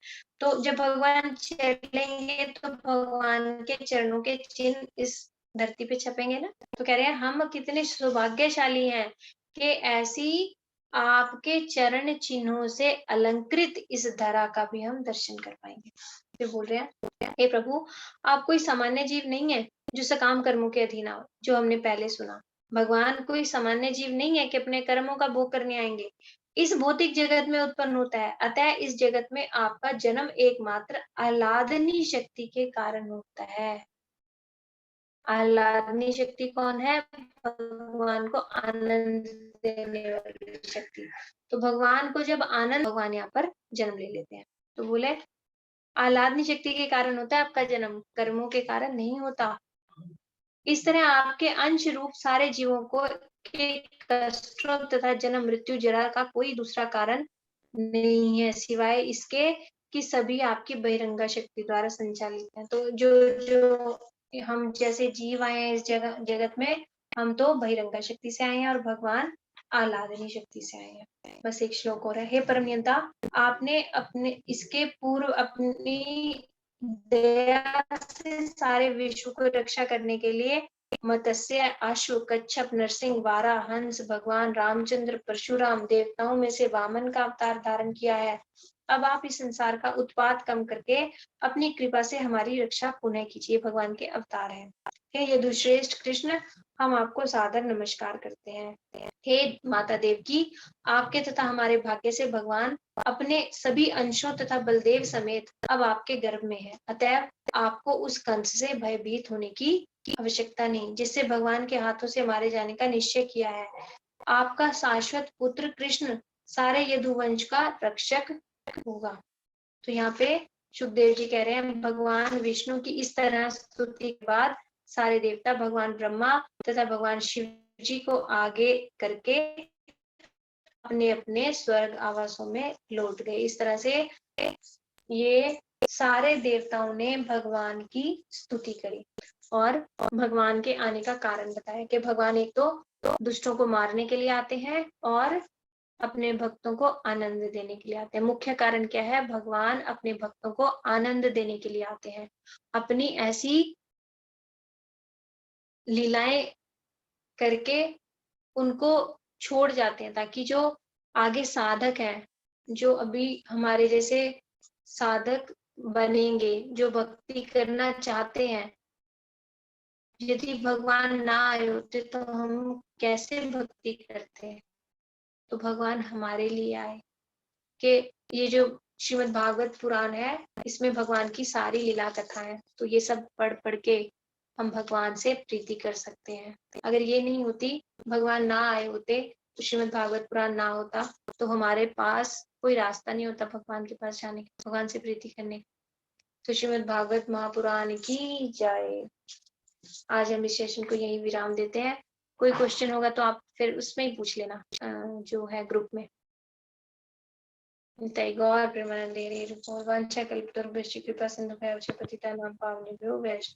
तो जब भगवान चलेंगे तो भगवान के चरणों के चिन्ह इस धरती पे छपेंगे ना। तो कह रहे हैं हम कितने सौभाग्यशाली हैं कि ऐसी आपके चरण चिन्हों से अलंकृत इस धरा का भी हम दर्शन कर पाएंगे। फिर बोल रहे हैं हे प्रभु आप कोई सामान्य जीव नहीं है जो सकाम कर्मों के अधीन आओ, जो हमने पहले सुना। भगवान कोई सामान्य जीव नहीं है कि अपने कर्मों का भोग करने आएंगे, इस भौतिक जगत में उत्पन्न होता है। अतः इस जगत में आपका जन्म एकमात्र आह्लादनी शक्ति के कारण होता है। आह्लादनी शक्ति कौन है? भगवान को आनंद देने वाली शक्ति। तो भगवान को जब आनंद, भगवान यहाँ पर जन्म ले लेते हैं। तो बोले आह्लादनी शक्ति के कारण होता है आपका जन्म, कर्मों के कारण नहीं होता। इस तरह आपके अंश रूप सारे जीवों को के कष्टों तथा जन्म मृत्यु जरा का कोई दूसरा कारण नहीं है सिवाय इसके कि सभी आपकी बहिरंगा शक्ति द्वारा संचालित हैं। तो जो हम जैसे जीव आए हैं इस जगत में, हम तो बहिरंगा शक्ति से आए हैं और भगवान आह्लादनी शक्ति से आए हैं। बस एक श्लोक हो रहा है। हे परमयंता आपने अपने इसके पूर्व अपनी दया से सारे विश्व को रक्षा करने के लिए मत्स्य, अश्व, कच्छप, नरसिंह, वारा, हंस, भगवान रामचंद्र, परशुराम, देवताओं में से वामन का अवतार धारण किया है। अब आप इस संसार का उत्पात कम करके अपनी कृपा से हमारी रक्षा पुनः कीजिए। भगवान के अवतार हैं। हे यदुश्रेष्ठ कृष्ण हम आपको सादर नमस्कार करते हैं। हे माता देवकी आपके तथा हमारे भाग्य से भगवान अपने सभी अंशों तथा बलदेव समेत अब आपके गर्भ में है। अतएव आपको उस कंस से भयभीत होने की आवश्यकता नहीं जिससे भगवान के हाथों से मारे जाने का निश्चय किया है। आपका शाश्वत पुत्र कृष्ण सारे यदुवंश का रक्षक होगा। तो यहाँ पे सुखदेव जी कह रहे हैं भगवान विष्णु की इस तरह स्तुति के बाद सारे देवता भगवान ब्रह्मा तथा भगवान शिव जी को आगे करके अपने अपने स्वर्ग आवासों में लौट गए। इस तरह से ये सारे देवताओं ने भगवान की स्तुति करी और भगवान के आने का कारण बताया कि भगवान एक तो दुष्टों को मारने के लिए आते हैं और अपने भक्तों को आनंद देने के लिए आते हैं। मुख्य कारण क्या है? भगवान अपने भक्तों को आनंद देने के लिए आते हैं, अपनी ऐसी लीलाएं करके उनको छोड़ जाते हैं, ताकि जो आगे साधक हैं, जो अभी हमारे जैसे साधक बनेंगे, जो भक्ति करना चाहते हैं, यदि भगवान ना आए होते तो हम कैसे भक्ति करते? तो भगवान हमारे लिए आए कि ये जो श्रीमद् भागवत पुराण है, इसमें भगवान की सारी लीला कथा है, तो ये सब पढ़ पढ़ के हम भगवान से प्रीति कर सकते हैं। अगर ये नहीं होती, भगवान ना आए होते, तो श्रीमद् भागवत पुराण ना होता, तो हमारे पास कोई रास्ता नहीं होता भगवान के पास जाने का, भगवान से प्रीति करने का। तो श्रीमद् भागवत महापुराण की जय। आज हम इस सेशन को यही विराम देते हैं। कोई क्वेश्चन होगा तो आप फिर उसमें ही पूछ लेना, जो है ग्रुप में। गौर प्रेमानंद कृपा सिंधु भयवश पतितानां पावनेभ्यो वैष्णव